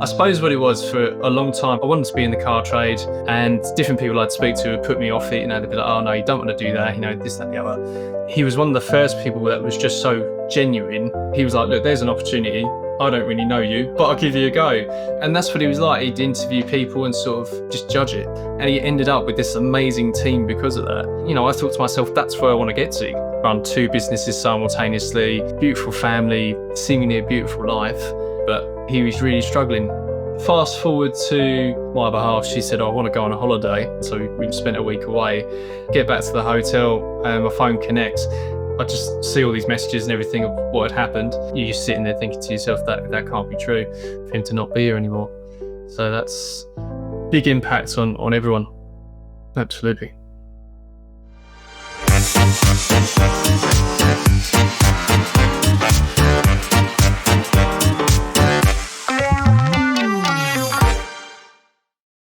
I suppose what it was for a long time, I wanted to be in the car trade, and different people I'd speak to would put me off it. They'd be like, oh no, you don't want to do that, this, that, the other. He was one of the first people that was just so genuine. He was like, look, there's an opportunity. I don't really know you, but I'll give you a go. And that's what he was like. He'd interview people and sort of just judge it. And he ended up with this amazing team because of that. I thought to myself, that's where I want to get to. Run 2 businesses simultaneously, beautiful family, seemingly a beautiful life. But he was really struggling. Fast forward to my other half, she said, I want to go on a holiday. So we spent a week away, get back to the hotel, and my phone connects. I just see all these messages and everything of what had happened. You're just sitting there thinking to yourself that can't be true for him to not be here anymore. So that's big impact on everyone. Absolutely.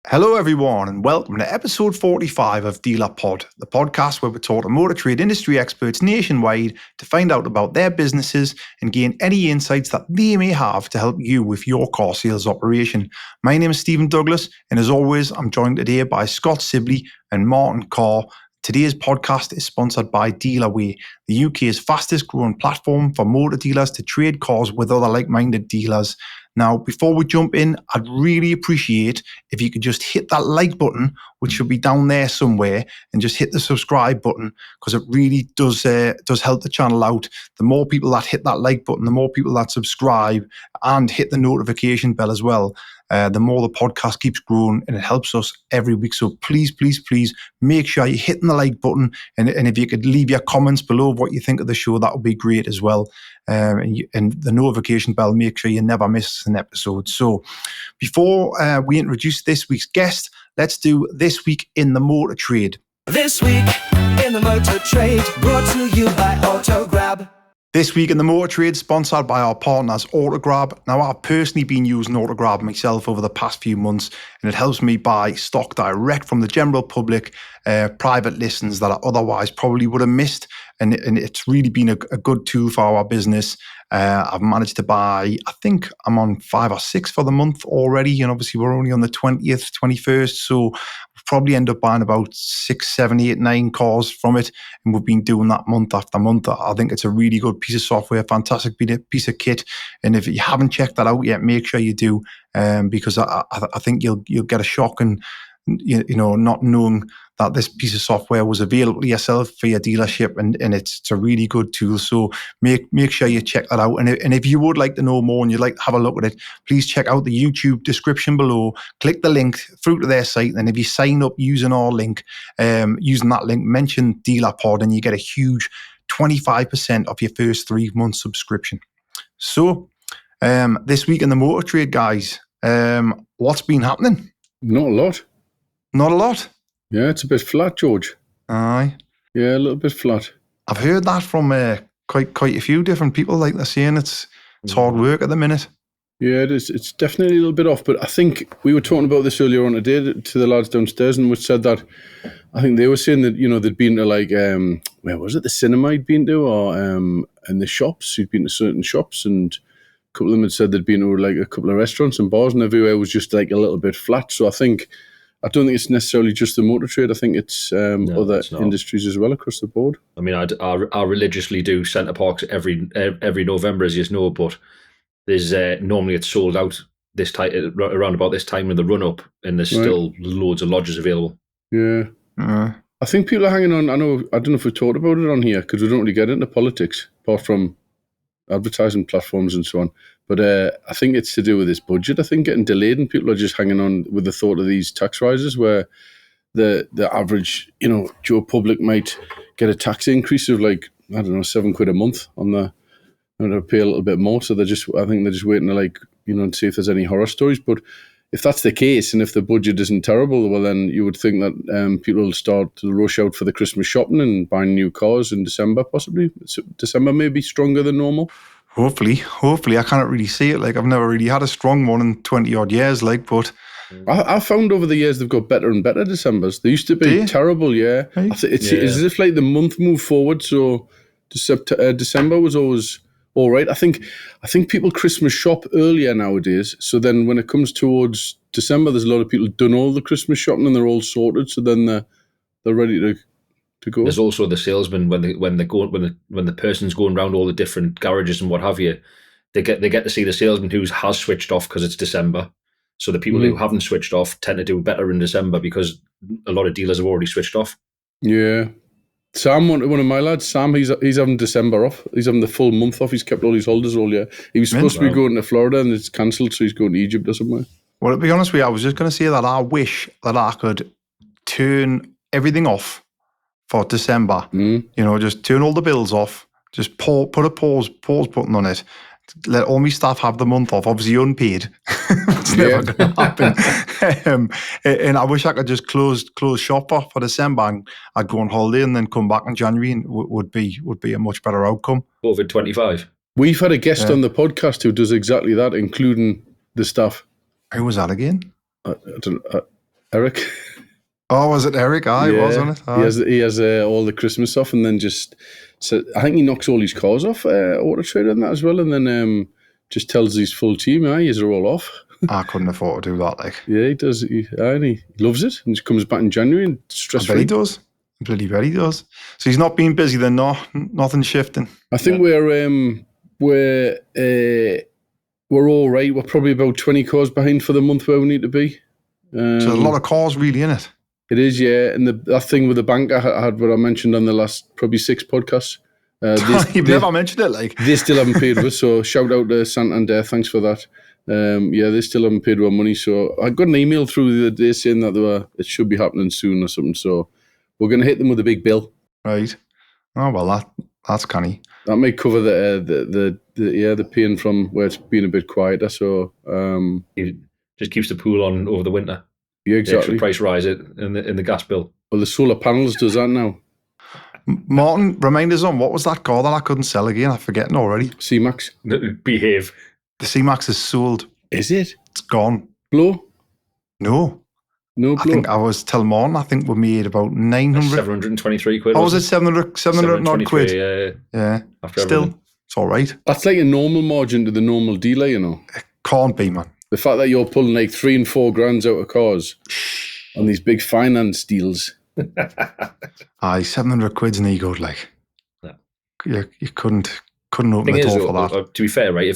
Hello everyone and welcome to episode 45 of DealerPod, the podcast where we talk to motor trade industry experts nationwide to find out about their businesses and gain any insights that they may have to help you with your car sales operation. My name is Stephen Douglas, and as always, I'm joined today by Scott Sibley and Martin Carr. Today's podcast is sponsored by Dealerway, the UK's fastest growing platform for motor dealers to trade cars with other like-minded dealers. Now, before we jump in, I'd really appreciate if you could just hit that like button, which should be down there somewhere, and just hit the subscribe button, because it really does help the channel out. The more people that hit that like button, the more people that subscribe and hit the notification bell as well, the more the podcast keeps growing, and it helps us every week. So please make sure you're hitting the like button, and if you could leave your comments below what you think of the show, that would be great as well. And the notification bell, make sure you never miss an episode. So before we introduce this week's guest, let's do This Week in the Motor Trade. This Week in the Motor Trade, brought to you by AutoGrab. This Week in the Motor Trade, sponsored by our partners AutoGrab. Now, I've personally been using AutoGrab myself over the past few months, and it helps me buy stock direct from the general public, private listings that I otherwise probably would have missed. And it's really been a good tool for our business. I've managed to buy, I think I'm on 5 or 6 for the month already. And obviously we're only on the 20th, 21st. So we'll probably end up buying about 6, 7, 8, 9 cars from it. And we've been doing that month after month. I think it's a really good piece of software, fantastic piece of kit. And if you haven't checked that out yet, make sure you do, because I think you'll get a shock and, not knowing that this piece of software was available to yourself for your dealership, and it's a really good tool. So make sure you check that out. And if you would like to know more and you'd like to have a look at it, please check out the YouTube description below. Click the link through to their site, and if you sign up using our link, using that link, mention DealerPod, and you get a huge 25% off your first 3-month subscription. So this week in the motor trade, guys, what's been happening? Not a lot. Not a lot? Yeah, it's a bit flat, George. Aye. Yeah, a little bit flat. I've heard that from quite a few different people. Like, they're saying it's hard work at the minute. Yeah, it is. It's definitely a little bit off. But I think we were talking about this earlier on today to the lads downstairs, and which said that I think they were saying that, they'd been to where was it? The cinema he'd been to, or and the shops. He'd been to certain shops, and a couple of them had said they'd been to a couple of restaurants and bars, and everywhere was just a little bit flat. So I don't think it's necessarily just the motor trade. I think it's other industries as well across the board. I mean, I religiously do Centre Parks every November, as you know, but there's normally it's sold out this time around about this time in the run up, and there's still loads of lodges available. Yeah, I think people are hanging on. I don't know if we've talked about it on here because we don't really get into politics apart from advertising platforms and so on. But I think it's to do with this budget, I think, getting delayed, and people are just hanging on with the thought of these tax rises where the average, Joe public might get a tax increase of £7 a month on the, to pay a little bit more. So I think they're just waiting to see if there's any horror stories. But if that's the case, and if the budget isn't terrible, well, then you would think that people will start to rush out for the Christmas shopping and buying new cars in December, possibly. December may be stronger than normal. Hopefully. I can't really see it. I've never really had a strong one in 20-odd years, but... I found over the years they've got better and better Decembers. They used to be terrible, yeah. It's as if the month moved forward, so December was always all right. I think people Christmas shop earlier nowadays. So then when it comes towards December, there's a lot of people done all the Christmas shopping and they're all sorted. So then they're ready to go. There's also the salesman when the person's going around all the different garages and what have you. They get to see the salesman who has switched off because it's December. So the people who haven't switched off tend to do better in December because a lot of dealers have already switched off. Yeah. Sam, one of my lads, Sam, he's having December off. He's having the full month off. He's kept all his holidays all year. He was supposed to be going to Florida and it's cancelled, so he's going to Egypt or somewhere. Well, to be honest with you, I was just going to say that I wish that I could turn everything off for December. You know, just turn all the bills off. Just put a pause button on it. Let all my staff have the month off, obviously unpaid. It's never going to happen. And I wish I could just close shop off for December and I'd go on holiday and then come back in January and would be a much better outcome. COVID-25. We've had a guest on the podcast who does exactly that, including the staff. Who was that again? I don't know, Eric. Oh, was it Eric? He was on it. He has all the Christmas off and then just... So I think he knocks all his cars off, Auto Trader and that as well, and then just tells his full team, they're all off. I couldn't afford to do that. Yeah, he does. He loves it and just comes back in January and stress-free. I bet he does. Bloody bet he does. So he's not being busy then, no? Nothing shifting? I think we're all right. We're probably about 20 cars behind for the month where we need to be. So there's a lot of cars really in it. It is, yeah. And that thing with the bank I had what I mentioned on the last probably 6 podcasts. You've never mentioned it, like. They still haven't paid us, so shout out to Santander. Thanks for that. They still haven't paid our money. So I got an email through the other day saying that it should be happening soon or something. So we're going to hit them with a big bill. Right. Oh, well, that's canny. That may cover the pain from where it's been a bit quieter. So it just keeps the pool on over the winter. Yeah, exactly. The extra price rise it in the gas bill. Well, the solar panels does that now. Martin, remind us on what was that car that I couldn't sell again? I'm forgetting already. C-Max. Behave. The C-Max is sold. Is it? It's gone. Blow? No blow. I think I was telling Martin, I think we made about 900. 723 quid. Oh, was it 700 odd quid? Yeah. Still, it's all right. That's like a normal margin to the normal dealer, you know. It can't be, man. The fact that you're pulling like 3 and 4 grand out of cars on these big finance deals. 700 quid's an ego, like. Yeah. You couldn't open the door for that. To be fair, right?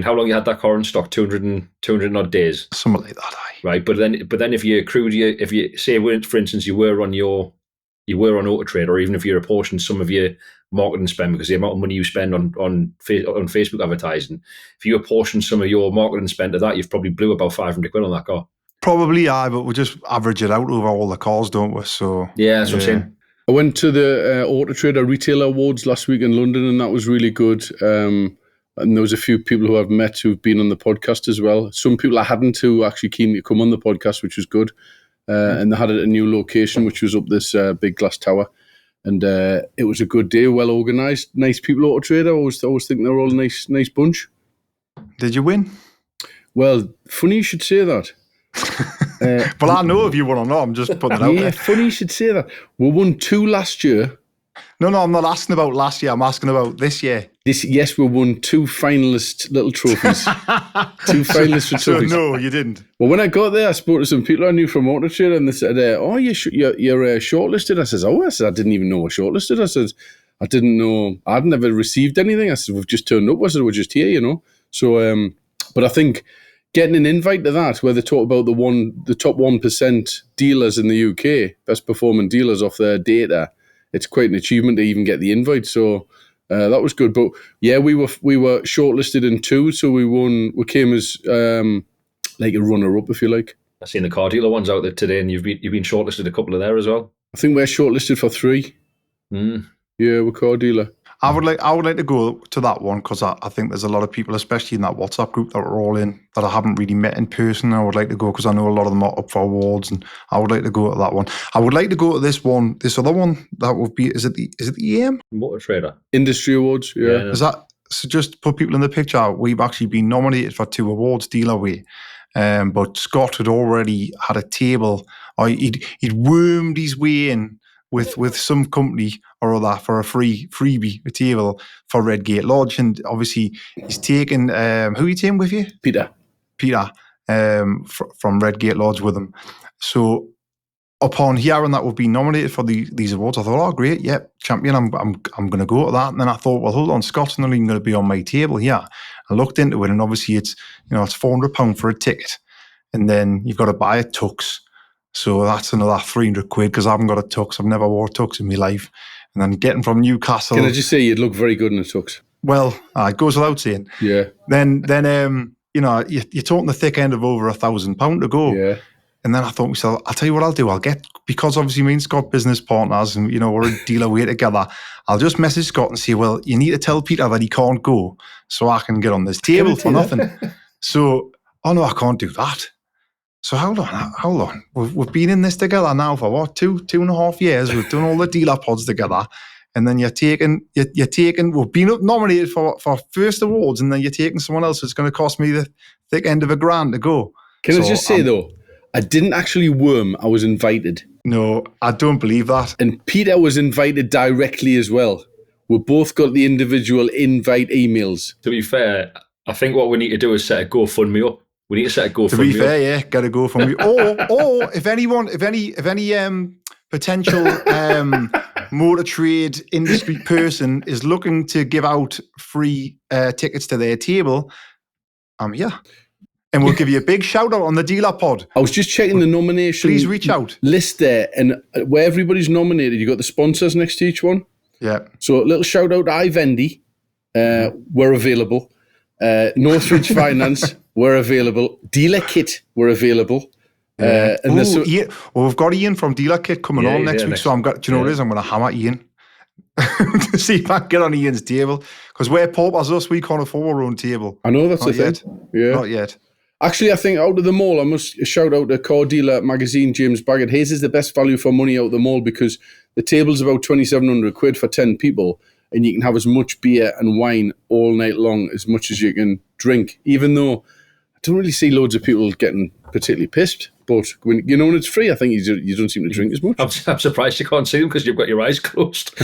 How long you had that car in stock? 200 odd days. Something like that, aye. Right, but then if you accrued, if you say, for instance, you were on Auto Trader, or even if you apportioned some of your marketing spend, because the amount of money you spend on Facebook advertising, if you apportion some of your marketing spend to that, you've probably blew about 500 quid on that car. Probably, aye, but we just average it out over all the cars, don't we? So yeah, that's what I'm saying. I went to the Auto Trader Retailer Awards last week in London, and that was really good. And there was a few people who I've met who've been on the podcast as well. Some people I hadn't who actually keen to come on the podcast, which was good. And they had it at a new location, which was up this big glass tower. And it was a good day, well organised, nice people. Auto Trader, I always think they're all a nice bunch. Did you win? Well, funny you should say that. Well, I know if you won or not. I'm just putting it out there. Yeah, funny you should say that. We won 2 last year. No, I'm not asking about last year. I'm asking about this year. Yes, we won 2 finalist little trophies. 2 finalists for trophies. So no, you didn't. Well, when I got there, I spoke to some people I knew from Auto Trader, and they said, "Oh, you're shortlisted." I said, I didn't even know we're shortlisted. I said, I didn't know. I'd never received anything. I said, we've just turned up. I said, we're just here, you know. So, but I think getting an invite to that, where they talk about the top 1% dealers in the UK, best performing dealers off their data, it's quite an achievement to even get the invite. So that was good. But yeah, we were shortlisted in 2, so we won. We came as like a runner-up, if you like. I've seen the car dealer ones out there today, and you've been shortlisted a couple of there as well. I think we're shortlisted for 3. Yeah, we're car dealer. I would like to go to that one because I think there's a lot of people, especially in that WhatsApp group that we're all in, that I haven't really met in person. I would like to go because I know a lot of them are up for awards, and I would like to go to that one. I would like to go to this other one that would be. Is it the EM? Motor Trader Industry Awards? Yeah. Is that so? Just to put people in the picture, we've actually been nominated for 2 awards, Dealerway. But Scott had already had a table, or he'd wormed his way in with some company or other for a freebie, a table for Redgate Lodge. And obviously he's taken, who are you taking with you? Peter, from Redgate Lodge with him. So upon hearing that we've been nominated for these awards, I thought, oh great, yep, champion, I'm going to go to that. And then I thought, well, hold on, Scott's not even going to be on my table here. I looked into it, and obviously it's £400 for a ticket, and then you've got to buy a tux. So that's another £300 because I haven't got a tux. I've never wore a tux in my life. And then getting from Newcastle. Can I just say you'd look very good in a tux? Well, it goes without saying. Yeah. Then you're talking the thick end of over £1,000 to go. Yeah. And then I thought to myself, I'll tell you what I'll do. I'll get, because obviously me and Scott business partners, and we're in Dealerway together. I'll just message Scott and say, well, you need to tell Peter that he can't go, so I can get on this table for nothing. So, oh no, I can't do that. So hold on. We've been in this together now for what, 2.5 years. We've done all the DealerPods together, and then you're taking. We've been nominated for first awards, and then you're taking someone else that's going to cost me the thick end of $1,000 to go. Can I just say though, I didn't actually worm. I was invited. No, I don't believe that. And Peter was invited directly as well. We both got the individual invite emails. To be fair, I think what we need to do is set a GoFundMe up. We need to set a GoFundMe up. To be fair, yeah, get a GoFundMe. or if any potential motor trade industry person is looking to give out free tickets to their table, I'm here. And we'll give you a big shout out on the DealerPod. I was just checking the nomination Please reach out. List there, and where everybody's nominated, you got the sponsors next to each one. Yeah. So a little shout out to iVendy. We're available. Northridge Finance, we're available. Dealer Kit, we're available. We've got Ian from Dealer Kit coming on next week. So I'm going to hammer Ian to see if I can get on Ian's table, because we're paupers, us, we can't afford our own table. I know that's not the yet. thing. Yeah, not yet. Actually, I think out of them all, I must shout out to Car Dealer Magazine, James Baggett. His is the best value for money out of them all, because the table's about £2,700 for 10 people, and you can have as much beer and wine all night long, as much as you can drink, even though I don't really see loads of people getting particularly pissed. But when it's free, I think you don't seem to drink as much. I'm surprised you can't see them because you've got your eyes closed.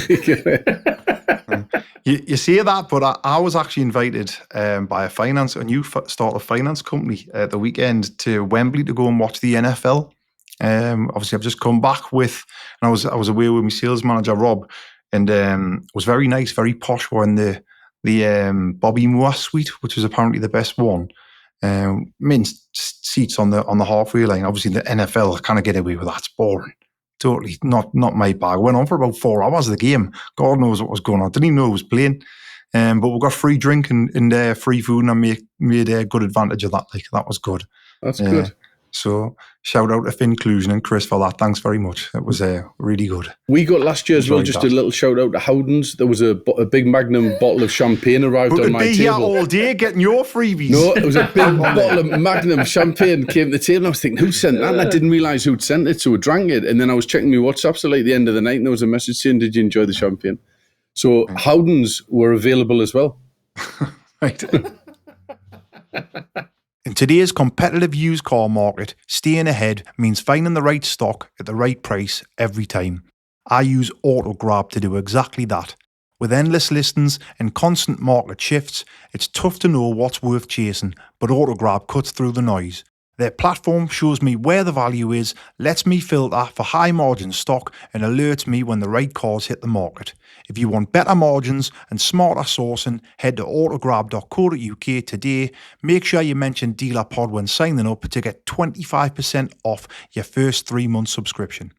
You say that, but I was actually invited by a new startup finance company at the weekend to Wembley to go and watch the NFL. Obviously, I've just come back and I was away with my sales manager Rob, and it was very nice, very posh. We're in the Bobby Moore suite, which is apparently the best one. Mint seats on the halfway line. Obviously, the NFL, I kind of get away with that. It's boring. Totally not my bag. Went on for about 4 hours of the game. God knows what was going on. Didn't even know who was playing. But we got free drink and free food, and I made a good advantage of that. That was good. That's good. So shout out to Finclusion and Chris for that. Thanks very much. It was really good. We got last year as well, just a little shout out to Howden's. There was a big Magnum bottle of champagne arrived on my table. Be here all day getting your freebies. No, it was a big bottle of Magnum champagne came to the table, and I was thinking, who sent that? And I didn't realise who'd sent it, so I drank it. And then I was checking my WhatsApp, so at the end of the night, and there was a message saying, did you enjoy the champagne? So Howden's were available as well. Right. In today's competitive used car market, staying ahead means finding the right stock at the right price every time. I use AutoGrab to do exactly that. With endless listings and constant market shifts, it's tough to know what's worth chasing, but AutoGrab cuts through the noise. Their platform shows me where the value is, lets me filter for high margin stock, and alerts me when the right cars hit the market. If you want better margins and smarter sourcing, head to autograb.co.uk today. Make sure you mention DealerPod when signing up to get 25% off your first 3-month subscription.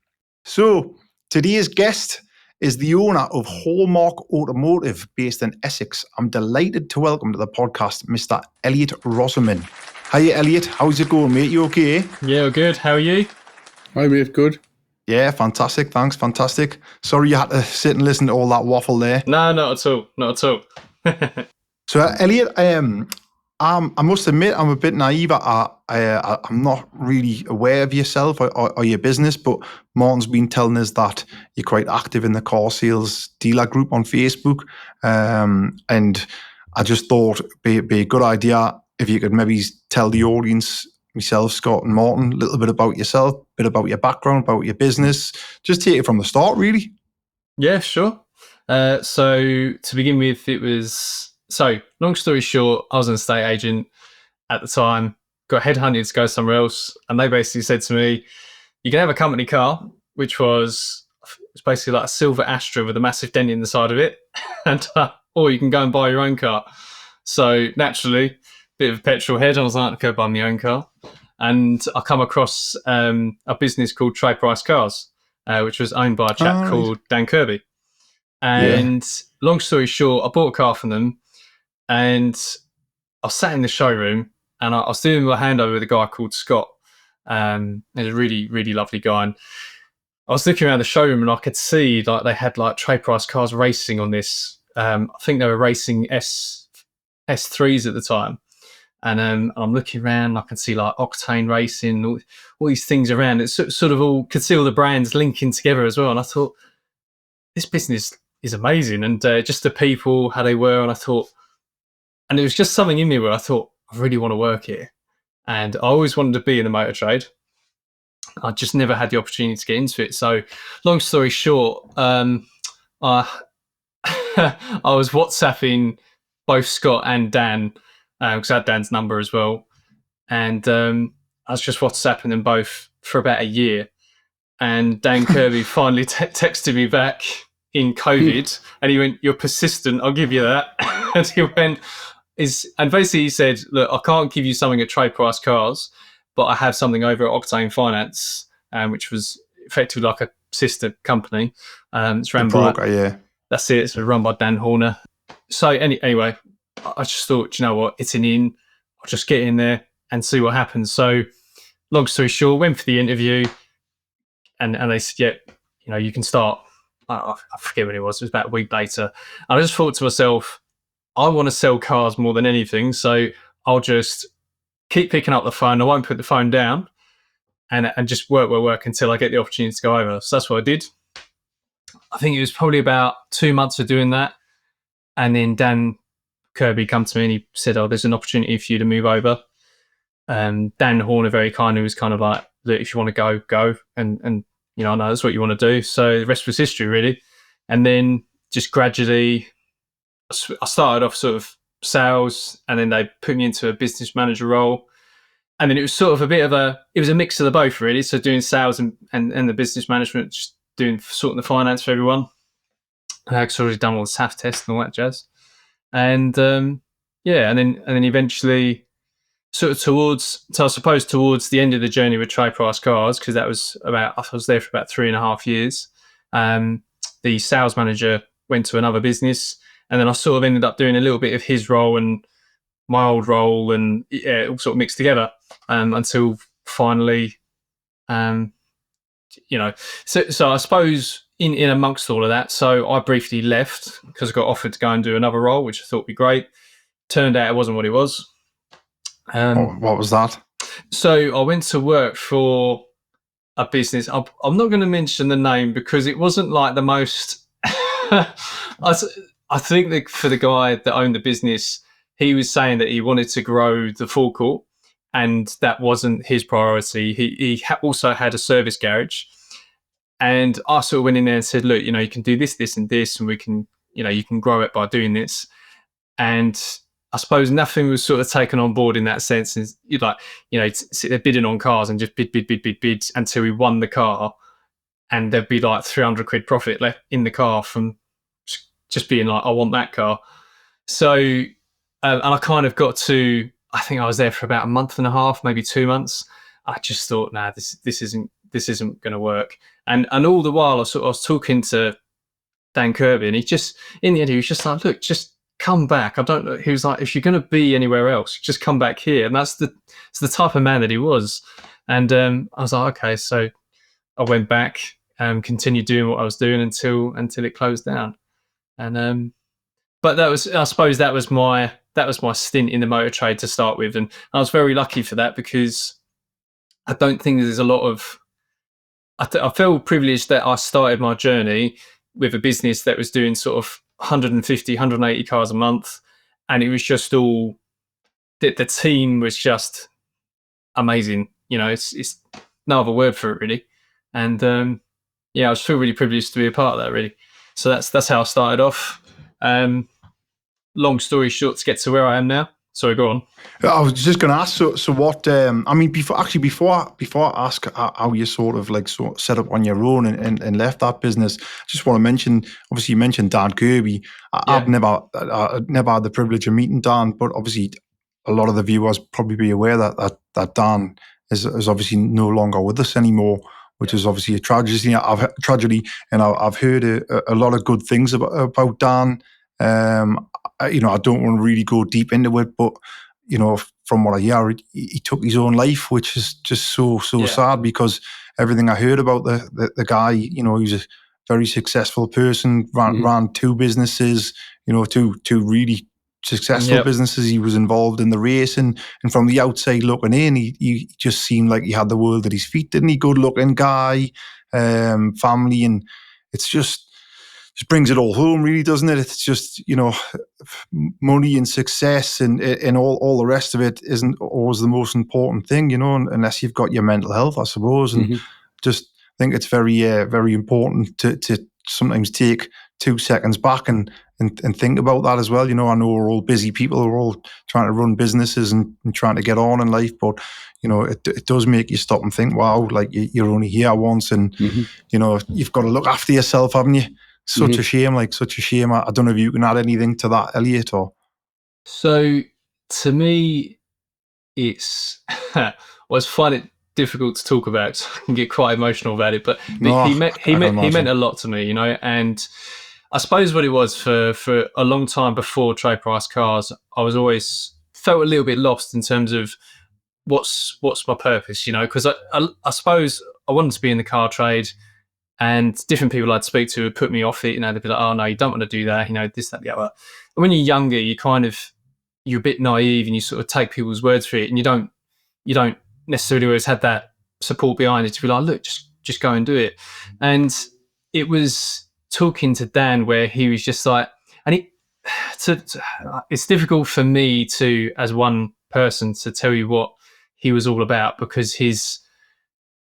So, today's guest is the owner of Hallmark Automotive based in Essex. I'm delighted to welcome to the podcast Mr. Elliott Rosoman. Hi, Elliot. How's it going, mate? You okay? Yeah, good. How are you? Hi, mate. Good. Yeah, fantastic. Thanks. Fantastic. Sorry you had to sit and listen to all that waffle there. No, not at all. Not at all. So, Elliot, I must admit I'm a bit naive. I'm not really aware of yourself or your business, but Martin's been telling us that you're quite active in the car sales dealer group on Facebook. And I just thought it'd be a good idea if you could maybe tell the audience, myself, Scott and Martin, a little bit about yourself, a bit about your background, about your business. Just take it from the start, really. Yeah, sure. So to begin with, long story short, I was an estate agent at the time, got headhunted to go somewhere else, and they basically said to me, you can have a company car, which was basically like a silver Astra with a massive dent in the side of it, and or you can go and buy your own car. So naturally, bit of a petrol head, I was like, go buy my own car. And I come across a business called Trade Price Cars, which was owned by a chap called Dan Kirby. And long story short, I bought a car from them, and I sat in the showroom, and I was doing my handover with a guy called Scott. He's a really, really lovely guy. And I was looking around the showroom, and I could see like they had like Trade Price Cars racing on this. I think they were racing S3s at the time. And I'm looking around, I can see like Octane Racing, all these things around. It's sort of all, could see all the brands linking together as well. And I thought, this business is amazing. And just the people, how they were. And I thought, and it was just something in me where I thought, I really want to work here. And I always wanted to be in the motor trade. I just never had the opportunity to get into it. So long story short, I was WhatsApping both Scott and Dan, because I had Dan's number as well. And I was just WhatsApping them both for about a year. And Dan Kirby finally texted me back in COVID, and he went, "You're persistent, I'll give you that." And he went, and basically he said, "Look, I can't give you something at Trade Price Cars, but I have something over at Octane Finance," which was effectively like a sister company. It's run that's it. It's run by Dan Horner. So anyway, I just thought, you know what, it's an in. I'll just get in there and see what happens. So long story short, went for the interview, and they said, yeah, you know, you can start. I forget when it was. It was about a week later. And I just thought to myself, I want to sell cars more than anything. So I'll just keep picking up the phone. I won't put the phone down, and just work until I get the opportunity to go over. So that's what I did. I think it was probably about 2 months of doing that. And then Dan Kirby come to me and he said, "Oh, there's an opportunity for you to move over." Dan Horner very kindly was kind of like, "Look, if you want to go." And you know, I know that's what you want to do. So the rest was history, really. And then just gradually, I started off sort of sales, and then they put me into a business manager role. And then it was sort of it was a mix of the both, really. So doing sales and the business management, just sorting the finance for everyone. I'd already done all the SAF tests and all that jazz. And and then eventually, sort of towards the end of the journey with Trade Price Cars, because I was there for about 3.5 years. The sales manager went to another business, and then I sort of ended up doing a little bit of his role and my old role, and it all sort of mixed together until finally, you know. So I suppose in amongst all of that, so I briefly left because I got offered to go and do another role, which I thought would be great. Turned out it wasn't what it was. What was that? So I went to work for a business. I'm not going to mention the name because it wasn't like the most. I think that for the guy that owned the business, he was saying that he wanted to grow the forecourt, and that wasn't his priority. He also had a service garage. And I sort of went in there and said, "Look, you know, you can do this, this, and this, and we can, you know, you can grow it by doing this." And I suppose nothing was sort of taken on board in that sense. And you'd like, you know, sit there bidding on cars and just bid until we won the car, and there'd be like 300 quid profit left in the car from just being like, "I want that car." So, and I kind of got to, I think I was there for about 1.5 months, maybe 2 months. I just thought, nah, this isn't going to work. And all the while, I was talking to Dan Kirby, and he just, in the end, he was just like, "Look, just come back." I don't know. He was like, "If you're going to be anywhere else, just come back here." And it's the type of man that he was. And I was like, okay. So I went back and continued doing what I was doing until it closed down. And but I suppose that was my stint in the motor trade to start with, and I was very lucky for that because I don't think there's a lot of. I feel privileged that I started my journey with a business that was doing sort of 150, 180 cars a month, and it was just all the team was just amazing. It's no other word for it really. And I just feel really privileged to be a part of that really. So that's how I started off. Long story short, to get to where I am now. Sorry, go on. I was just going to ask. So what? I mean, before I ask how you sort of set up on your own and left that business, I just want to mention. Obviously, you mentioned Dan Kirby. I've never had the privilege of meeting Dan, but obviously, a lot of the viewers probably be aware that Dan is obviously no longer with us anymore, which is obviously a tragedy. I've heard a lot of good things about Dan. I don't want to really go deep into it, but from what I hear, he took his own life, which is just so sad, because everything I heard about the guy, he was a very successful person, ran two businesses, two really successful businesses. He was involved in the race, and from the outside looking in, he just seemed like he had the world at his feet, didn't he? Good looking guy, family, and it's just brings it all home, really, doesn't it? It's just, money and success and all the rest of it isn't always the most important thing, unless you've got your mental health, I suppose. And just think it's very, very important to sometimes take 2 seconds back and think about that as well. I know we're all busy people, we're all trying to run businesses and trying to get on in life, but it does make you stop and think, wow, like you're only here once, and you've got to look after yourself, haven't you? Such a shame. I don't know if you can add anything to that, Elliot, or. So to me, it's I find it difficult to talk about. So I can get quite emotional about it, but he meant a lot to me, and I suppose what it was for a long time before Trade Price Cars, I was always felt a little bit lost in terms of what's my purpose, because I suppose I wanted to be in the car trade. And different people I'd speak to would put me off it. They'd be like, "Oh no, you don't want to do that." This, that, the other. And when you're younger, you're a bit naive, and you sort of take people's words for it, and you don't necessarily always have that support behind it to be like, "Look, just go and do it." And it was talking to Dan where he was just like, and it's difficult for me to, as one person, to tell you what he was all about, because his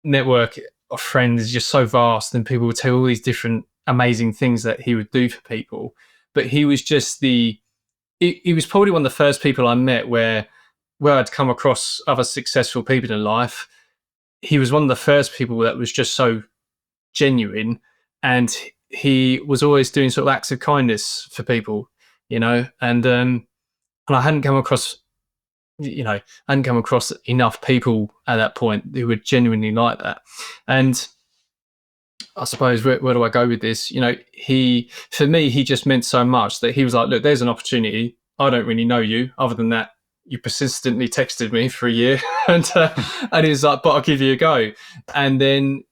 network of friends is just so vast, and people would tell all these different amazing things that he would do for people. But he was just he was probably one of the first people I met where I'd come across other successful people in life. He was one of the first people that was just so genuine, and he was always doing sort of acts of kindness for people, and I hadn't come across enough people at that point who were genuinely like that. And I suppose where do I go with this? For me, he just meant so much that he was like, "Look, there's an opportunity. I don't really know you. Other than that, you persistently texted me for a year," and he was like, "But I'll give you a go." And then,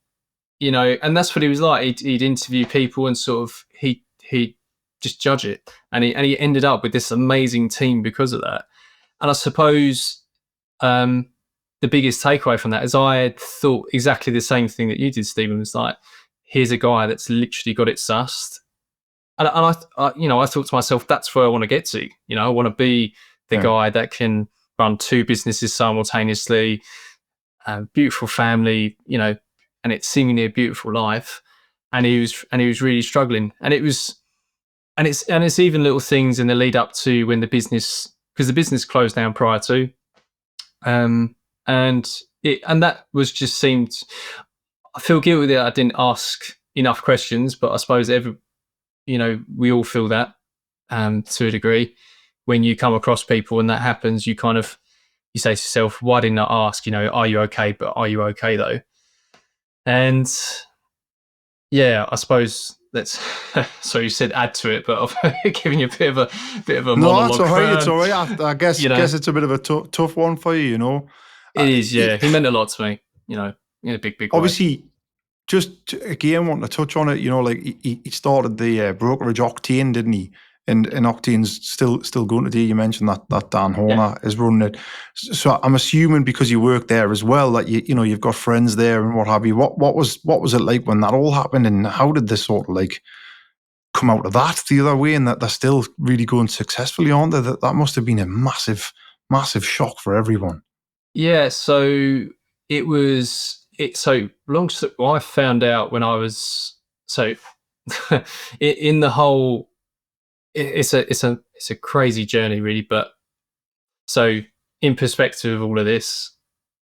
and that's what he was like. He'd interview people and sort of he just judge it, and he ended up with this amazing team because of that. And I suppose the biggest takeaway from that is I had thought exactly the same thing that you did, Stephen. Was like, here's a guy that's literally got it sussed. And I thought to myself, that's where I want to get to. I want to be the guy that can run two businesses simultaneously, beautiful family, and it's seemingly a beautiful life. And he was really struggling. And it's even little things in the lead up to when the business, because the business closed down prior to, and that was just seemed. I feel guilty that I didn't ask enough questions, but I suppose we all feel that to a degree. When you come across people and that happens, you say to yourself, "Why didn't I ask? Are you okay? But are you okay though?" And yeah, I suppose that's. So you said add to it, but I've given you a bit of a monologue. No, it's all right. It's all right. I guess it's a bit of a tough one for you. It is, yeah. He meant a lot to me. In a big obviously, way. Just again wanting to touch on it. Like he started the brokerage Octane, didn't he? And Octane's still going today. You mentioned that Dan Horner is running it. So I'm assuming because you work there as well that you've got friends there and what have you. What was it like when that all happened, and how did this sort of like come out of that the other way, and that they're still really going successfully on there? That must have been a massive shock for everyone. Yeah, so it was it. So I found out when I was so in the whole. It's a crazy journey, really. But so in perspective of all of this,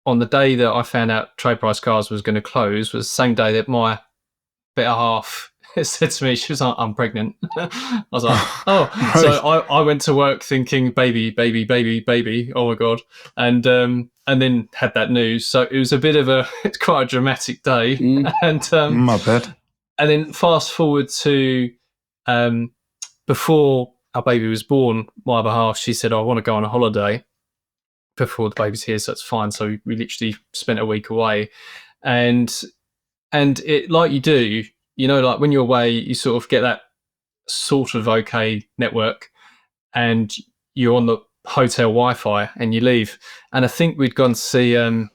on the day that I found out Trade Price Cars was going to close was the same day that my better half said to me, she was like, I'm pregnant. I was like, oh. Right. So I went to work thinking baby, baby, baby, baby. Oh my God. And then had that news. So it was a bit of it's quite a dramatic day. And I bet. and then fast forward to before our baby was born, my other half, she said, I want to go on a holiday before the baby's here, so it's fine. So we literally spent a week away. And it, like you do, like when you're away, you sort of get that sort of okay network, and you're on the hotel Wi-Fi, and you leave. And I think we'd gone to see, I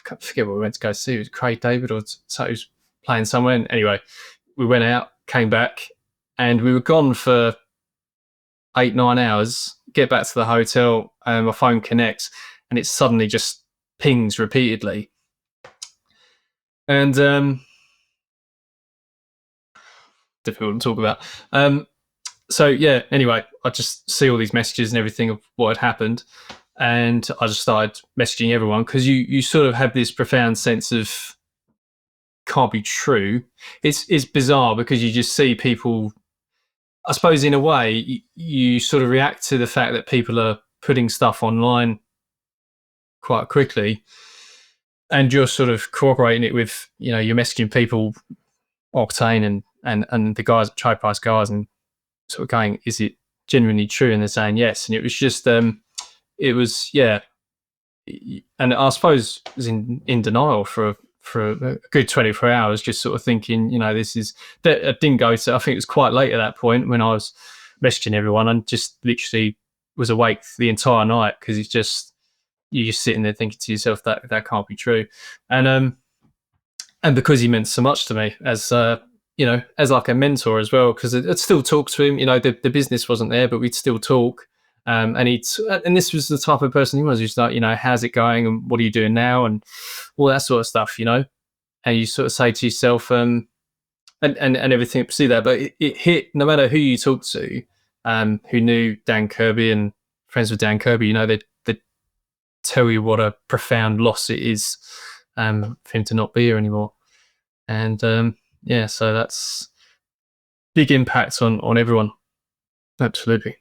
forget what we went to go see. It was Craig David or so, he was playing somewhere. And anyway, we went out, came back, and we were gone for 8-9 hours. Get back to the hotel, and my phone connects, and it suddenly just pings repeatedly. And difficult to talk about. So yeah, anyway, I just see all these messages and everything of what had happened, and I just started messaging everyone, because you sort of have this profound sense of can't be true. It's bizarre, because you just see people, I suppose in a way, you sort of react to the fact that people are putting stuff online quite quickly, and you're sort of corroborating it with, you're messaging people, Octane and the guys at Trade Price Cars, and sort of going, is it genuinely true? And they're saying yes. And it was just, it was, yeah. And I suppose I was in denial for a good 24 hours, just sort of thinking, this is, that I didn't go to, I think it was quite late at that point when I was messaging everyone, and just literally was awake the entire night, because it's just, you're just sitting there thinking to yourself that can't be true. And because he meant so much to me as, as like a mentor as well, because I'd still talk to him, the business wasn't there, but we'd still talk. And this was the type of person he was. He's like, how's it going, and what are you doing now, and all that sort of stuff, and you sort of say to yourself, and everything, see that, but it hit, no matter who you talk to, who knew Dan Kirby and friends with Dan Kirby, they'd tell you what a profound loss it is for him to not be here anymore. And so that's big impact on everyone. Absolutely.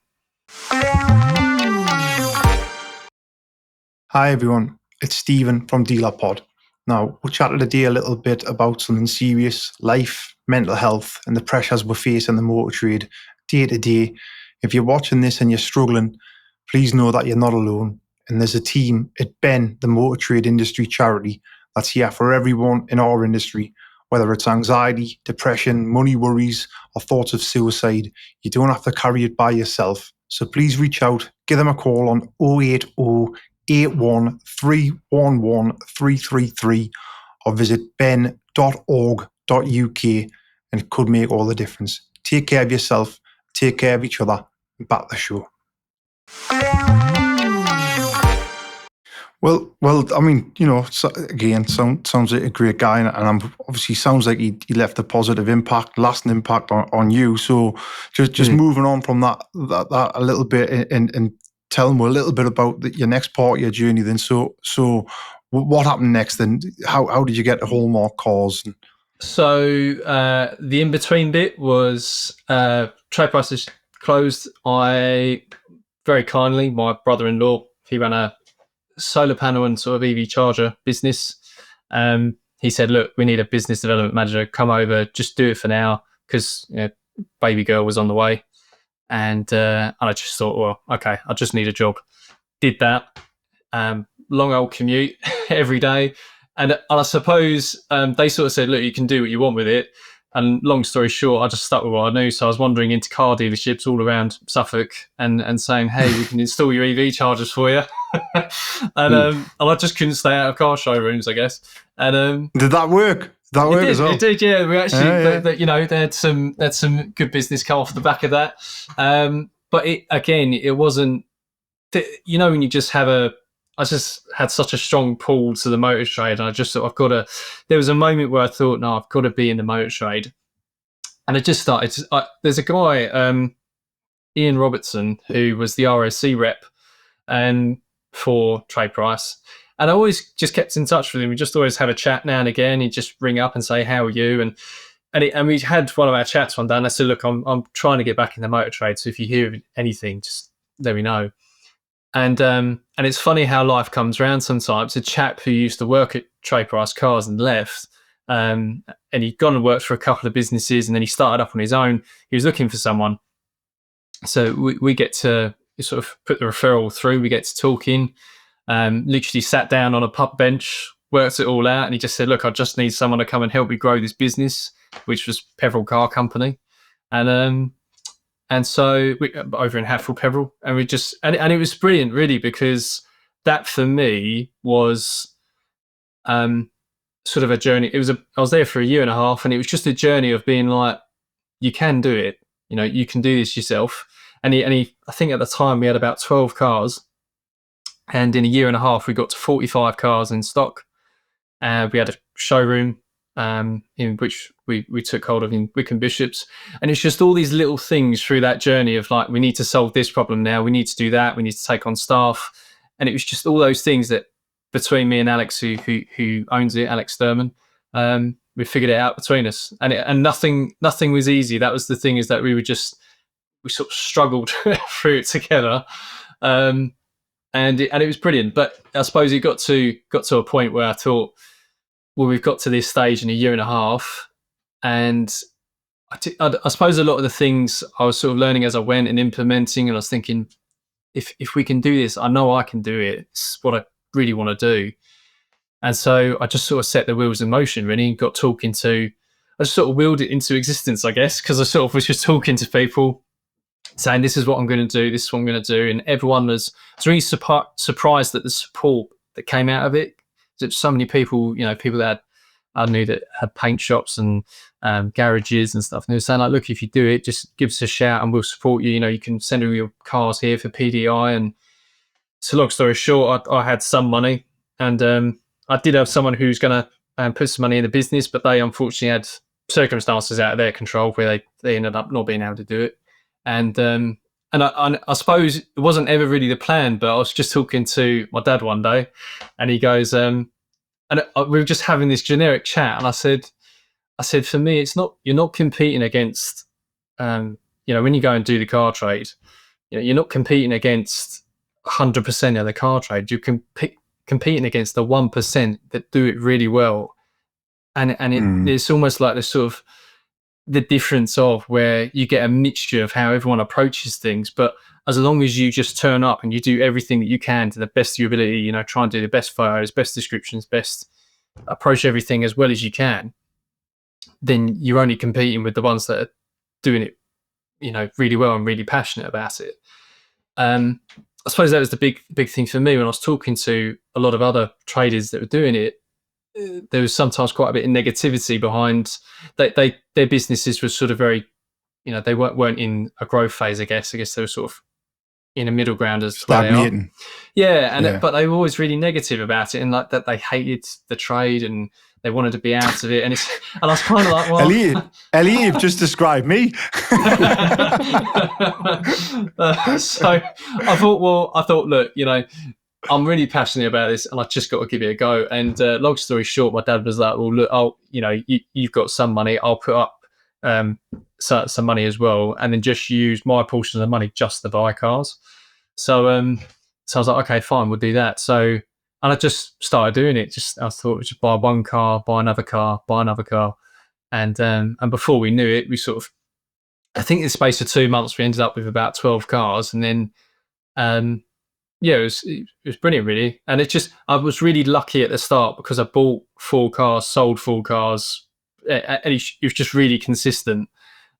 Hi everyone, it's Stephen from DealerPod. Now, we'll chat today a little bit about something serious, life, mental health, and the pressures we face in the motor trade day to day. If you're watching this and you're struggling, please know that you're not alone. And there's a team at Ben, the motor trade industry charity, that's here for everyone in our industry, whether it's anxiety, depression, money worries, or thoughts of suicide. You don't have to carry it by yourself. So please reach out, give them a call on 080 81 311 333 or visit ben.org.uk, and it could make all the difference. Take care of yourself, take care of each other, and back the show. Well, I mean, again, sounds like a great guy, and obviously sounds like he left a positive impact, lasting impact on you. So just moving on from that a little bit, and tell them a little bit about your next part of your journey then. So what happened next then? How did you get to Hallmark Cars? So the in-between bit was Trade Prices closed. I, very kindly, my brother-in-law, he ran a solar panel and sort of EV charger business. He said, look, we need a business development manager, come over, just do it for now, because baby girl was on the way. And I just thought, well, okay, I just need a job. Did that. Long old commute every day. And I suppose they sort of said, look, you can do what you want with it. And long story short, I just stuck with what I knew. So I was wandering into car dealerships all around Suffolk and saying, hey, we can install your EV chargers for you. and I just couldn't stay out of car showrooms, I guess. And did that work? As well? It did, yeah. We actually, they had some good business come off the back of that. But it wasn't, when you just have I just had such a strong pull to the motor trade, and I just thought I've got to. There was a moment where I thought, no, I've got to be in the motor trade, and I just started. There's a guy, Ian Robertson, who was the ROC rep, and for Trade Price, and I always just kept in touch with him. We just always have a chat now and again. He'd just ring up and say, "How are you?" And we had one of our chats one day, and I said, "Look, I'm trying to get back in the motor trade, so if you hear anything, just let me know." And it's funny how life comes around sometimes. A chap who used to work at Trade Price Cars and left, and he'd gone and worked for a couple of businesses, and then he started up on his own. He was looking for someone. So we get to sort of put the referral through. We get to talking, literally sat down on a pub bench, worked it all out. And he just said, look, I just need someone to come and help me grow this business, which was Peveril Car Company. And so we over in Hatfield, Peveril, and we just and it was brilliant, really, because that for me was sort of a journey. I was there for a year and a half, and it was just a journey of being like, you can do it, you can do this yourself. And I think at the time we had about 12 cars, and in a year and a half we got to 45 cars in stock. We had a showroom in which we took hold of in Wickham Bishops, and it's just all these little things through that journey of like, we need to solve this problem now, we need to do that, we need to take on staff, and it was just all those things that between me and Alex, who owns it, Alex Thurman, we figured it out between us, and nothing was easy. That was the thing, is that we sort of struggled through it together, and it was brilliant. But I suppose it got to a point where I thought, well, we've got to this stage in a year and a half, and I suppose a lot of the things I was sort of learning as I went and implementing, and I was thinking, if we can do this, I know I can do it. It's what I really want to do. And so I just sort of set the wheels in motion, really, and got talking to, I just sort of willed it into existence, I guess, because I sort of was just talking to people, saying, this is what I'm going to do, this is what I'm going to do. And everyone was really surprised at the support that came out of it. There's so many people, people that I knew that had paint shops and garages and stuff. And they were saying, like, look, if you do it, just give us a shout and we'll support you. You can send all your cars here for PDI. And so long story short, I had some money, and I did have someone who's going to put some money in the business, but they unfortunately had circumstances out of their control where they ended up not being able to do it. And I suppose it wasn't ever really the plan, but I was just talking to my dad one day, and he goes, and we were just having this generic chat, and I said, for me, you're not competing against, when you go and do the car trade, you're not competing against 100% of the car trade. You're competing against the 1% that do it really well, and it's almost like this sort of the difference of where you get a mixture of how everyone approaches things, but as long as you just turn up and you do everything that you can to the best of your ability, try and do the best photos, best descriptions, best approach everything as well as you can, then you're only competing with the ones that are doing it, really well and really passionate about it. I suppose that was the big thing for me when I was talking to a lot of other traders that were doing it. There was sometimes quite a bit of negativity behind their businesses was sort of very, they weren't in a growth phase. I guess they were sort of in a middle ground as stagnating. But they were always really negative about it, and like that they hated the trade and they wanted to be out of it. And I was kind of like, well, Elliot, you've just described me. So I thought, look, I'm really passionate about this, and I just got to give it a go. And long story short, my dad was like, well, look, you've got some money. I'll put up some money as well, and then just use my portion of the money just to buy cars. So I was like, okay, fine, we'll do that. So, and I just started doing it. I thought, just buy one car, buy another car, and before we knew it, we sort of, I think in the space of 2 months, we ended up with about 12 cars, and then. It was brilliant, really. And I was really lucky at the start because I bought 4 cars, sold 4 cars, and it was just really consistent.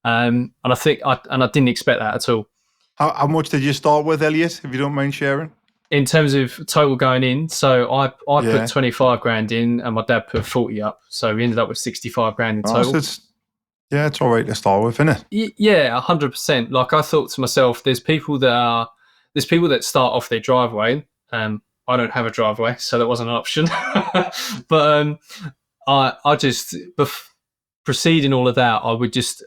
And I think I didn't expect that at all. How much did you start with, Elliot, if you don't mind sharing? In terms of total going in, so I put 25 grand in, and my dad put 40 up. So we ended up with 65 grand in total. So it's all right to start with, isn't it? Yeah, 100%. Like, I thought to myself, there's people that start off their driveway, I don't have a driveway, so that wasn't an option. But I just preceding all of that, I would just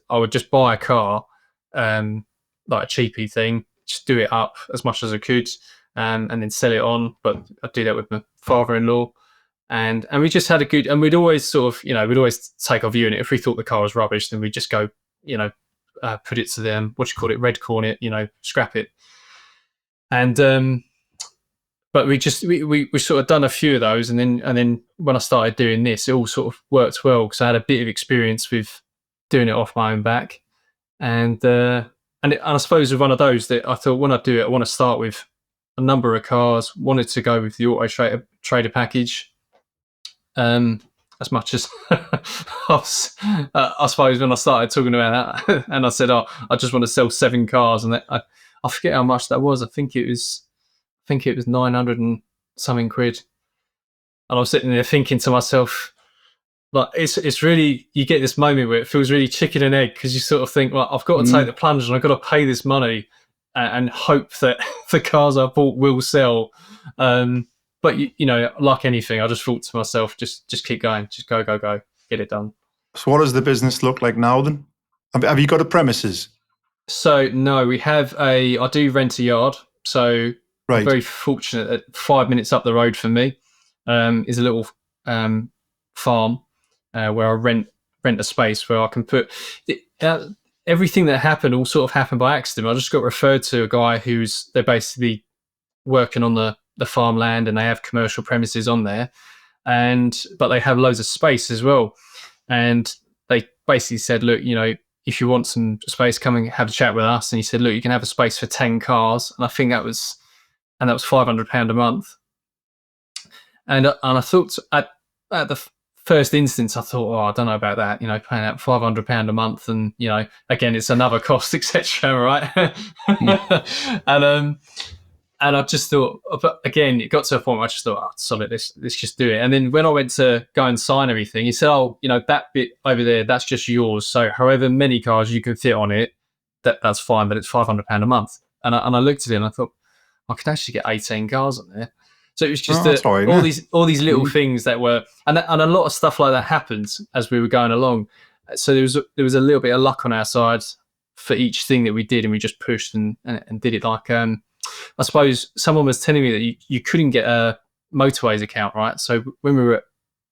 buy a car, like a cheapy thing, just do it up as much as I could, and then sell it on. But I'd do that with my father-in-law. And we just had a good, and we'd always sort of, we'd always take our view on it. If we thought the car was rubbish, then we'd just go, put it to them, red corn it, scrap it. And but we sort of done a few of those, and then when I started doing this, it all sort of worked well because I had a bit of experience with doing it off my own back, and I suppose with one of those that I thought when I do it, I want to start with a number of cars. Wanted to go with the Auto Trader package. As much as I suppose when I started talking about that, and I said, I just want to sell 7 cars, and I forget how much that was. I think it was 900 and something quid. And I was sitting there thinking to myself, like, it's really, you get this moment where it feels really chicken and egg, because you sort of think, well, I've got to take the plunge and I've got to pay this money and hope that the cars I bought will sell. But like anything, I just thought to myself, just keep going, just go, get it done. So what does the business look like now then? Have you got a premises? So no, I do rent a yard. So I'm very fortunate that 5 minutes up the road from me is a little farm where I rent a space where I can put everything that happened all sort of happened by accident. I just got referred to a guy they're basically working on the farmland, and they have commercial premises on there, but they have loads of space as well. And they basically said, look, if you want some space, come and have a chat with us. And he said, look, you can have a space for 10 cars. And I think that was £500 a month. And I thought at the first instance, I thought, I don't know about that, paying out £500 a month. And, again, it's another cost, etc. Right. And I just thought, but again, it got to a point where I just thought, solid, let's just do it. And then when I went to go and sign everything, he said, that bit over there, that's just yours. So however many cars you can fit on it, that's fine, but it's £500 a month. And I looked at it and I thought, I could actually get 18 cars on there. So it was just all these little things that were, and a lot of stuff like that happened as we were going along. So there was a little bit of luck on our side for each thing that we did, and we just pushed and did it like. I suppose someone was telling me that you couldn't get a Motorways account, right? So when we were at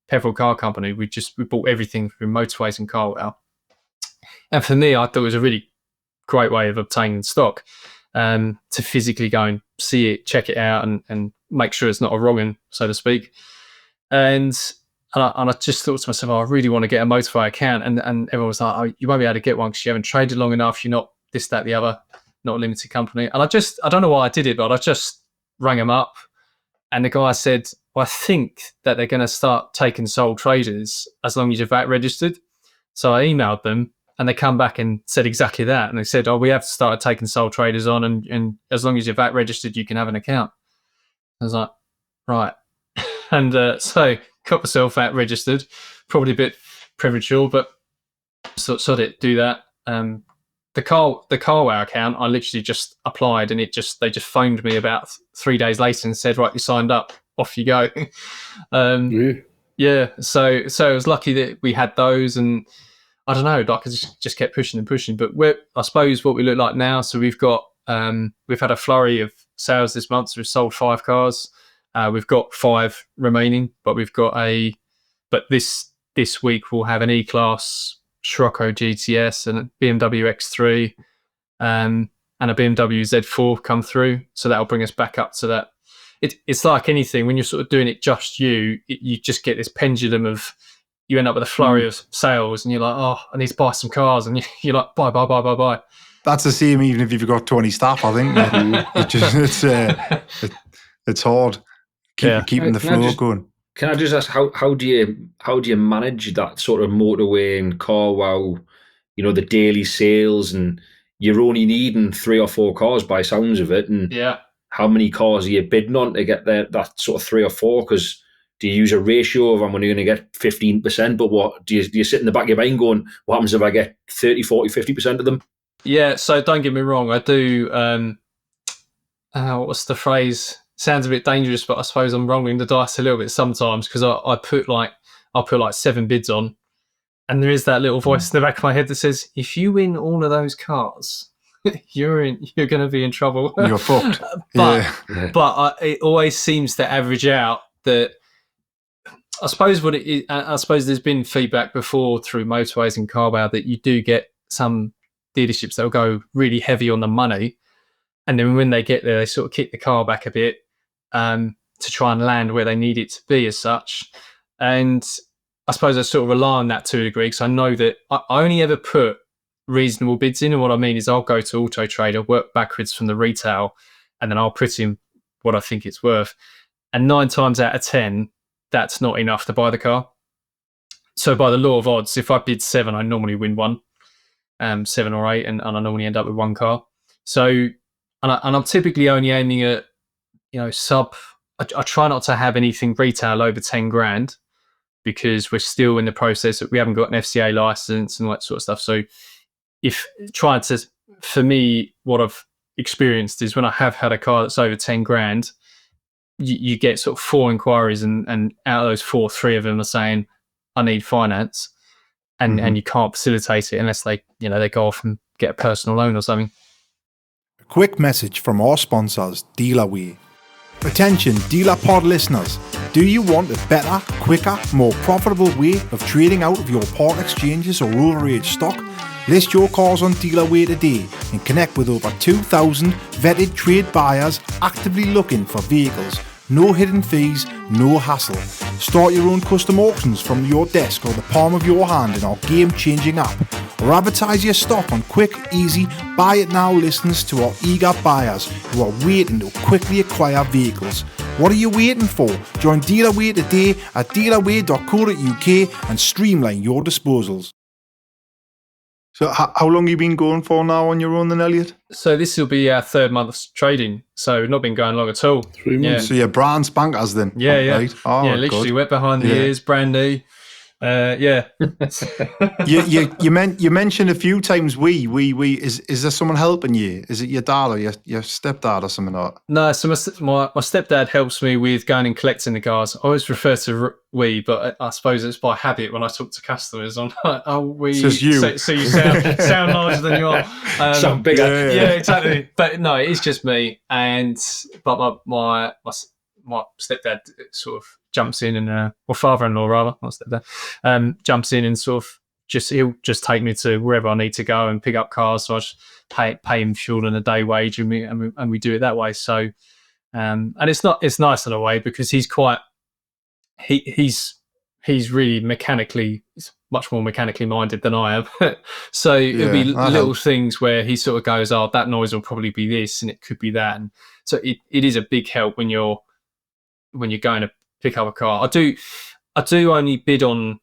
Peveril Car Company, we bought everything through Motorways and Carwell. And for me, I thought it was a really great way of obtaining stock, to physically go and see it, check it out, and make sure it's not a wrong-un, so to speak. And I just thought to myself, I really want to get a Motorway account. And everyone was like, you won't be able to get one because you haven't traded long enough. You're not this, that, the other. Not a limited company. And I don't know why I did it, but I just rang him up, and the guy said, well, I think that they're going to start taking sole traders as long as you're VAT registered. So I emailed them, and they come back and said exactly that. And they said, we have started taking sole traders on, and as long as you're VAT registered, you can have an account. I was like, right. And so got myself VAT registered, probably a bit premature, but sort it, do that. The Carwow account, I literally just applied, and they just phoned me about 3 days later and said, right, you signed up, off you go. Yeah. So it was lucky that we had those, and I don't know, like I just kept pushing and pushing. But I suppose what we look like now, so we've got we've had a flurry of sales this month. So we've sold 5 cars. We've got 5 remaining, but this week we'll have an E-Class, Scirocco GTS, and a BMW X3, and a BMW Z4 come through. So that'll bring us back up to that. It's like anything, when you're sort of doing it just you just get this pendulum of, you end up with a flurry of sales, and you're like, I need to buy some cars, and you're like, buy. That's the same even if you've got 20 staff, I think. It's hard keeping the flow going. Can I just ask, how do you manage that sort of motorway and Carwow, the daily sales, and you're only needing 3 or 4 cars by sounds of it, and how many cars are you bidding on to get that sort of 3 or 4? Because do you use a ratio of I'm only going to get 15%, but what do you sit in the back of your mind going, what happens if I get 30, 40, 50% of them? Yeah, so don't get me wrong, I do, what's the phrase? sounds a bit dangerous, but I suppose I'm rolling the dice a little bit sometimes because I put like 7 bids on, and there is that little voice in the back of my head that says, if you win all of those cars, you're going to be in trouble. You're fucked. It always seems to average out that. I suppose what it is, I suppose there's been feedback before through motorways and Carwow that you do get some dealerships that will go really heavy on the money, and then when they get there, they sort of kick the car back a bit to try and land where they need it to be as such. And I suppose I sort of rely on that to a degree because I know that I only ever put reasonable bids in, and what I mean is I'll go to Auto Trader, work backwards from the retail, and then I'll put in what I think it's worth. And 9 times out of 10, that's not enough to buy the car. So by the law of odds, if I bid 7, I normally win 1, 7 or 8, and I normally end up with 1 car. So, and I'm typically only aiming at, sub. I try not to have anything retail over 10 grand because we're still in the process that we haven't got an FCA license and all that sort of stuff. So, for me, what I've experienced is when I have had a car that's over 10 grand. You get sort of 4 inquiries, and out of those 4, 3 of them are saying, I need finance, and you can't facilitate it unless they go off and get a personal loan or something. A quick message from our sponsors, Dealerway. Attention DealerPod listeners, do you want a better, quicker, more profitable way of trading out of your part exchanges or overage stock? List your cars on Dealerway today and connect with over 2,000 vetted trade buyers actively looking for vehicles. No hidden fees, no hassle. Start your own custom auctions from your desk or the palm of your hand in our game-changing app. Or advertise your stock on quick, easy, buy-it-now listings to our eager buyers who are waiting to quickly acquire vehicles. What are you waiting for? Join Dealerway today at dealerway.co.uk and streamline your disposals. So how long have you been going for now on your own then, Elliot? So this will be our 3rd month's trading. So not been going long at all. 3 months. So you're brand spankers then? Yeah. Right. Oh, yeah, literally wet behind the ears, brand new. Yeah. you mentioned a few times we is there someone helping you? Is it your dad or your stepdad or something like that? No, so my stepdad helps me with going and collecting the cars. I always refer to we, but I suppose it's by habit when I talk to customers. I'm like, oh, we. So it's you. So you sound larger than you are. Sound bigger. Yeah, exactly. But no, it's just me. But my stepdad sort of jumps in and father-in-law rather, not stepdad, jumps in and sort of he'll just take me to wherever I need to go and pick up cars. So I just pay him fuel and a day wage, and we do it that way. So, and it's nice in a way because he's quite he's really he's much more mechanically minded than I am. So it'll be little things where he sort of goes, oh, that noise will probably be this and it could be that. And so it is a big help when you're going to pick up a car. I do only bid on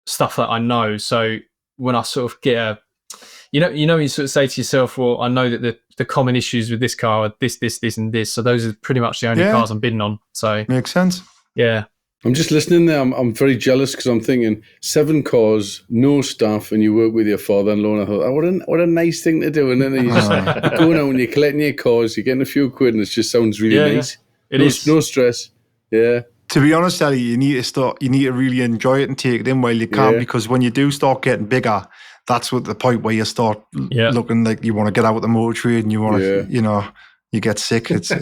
stuff that I know. So when I sort of get you sort of say to yourself, well, I know that the common issues with this car are this, and this. So those are pretty much the only cars I'm bidding on. So makes sense. Yeah. I'm just listening there. I'm very jealous because I'm thinking 7 cars, no staff, and you work with your father-in-law. And I thought, oh, what a nice thing to do. And then you're going out and you're collecting your cars, you're getting a few quid, and it just sounds really nice. It is. No stress. Yeah. To be honest, Ellie, you need to really enjoy it and take it in while you can, because when you do start getting bigger, that's what the point where you start looking like you want to get out of the motor trade and you want to, you get sick. It's a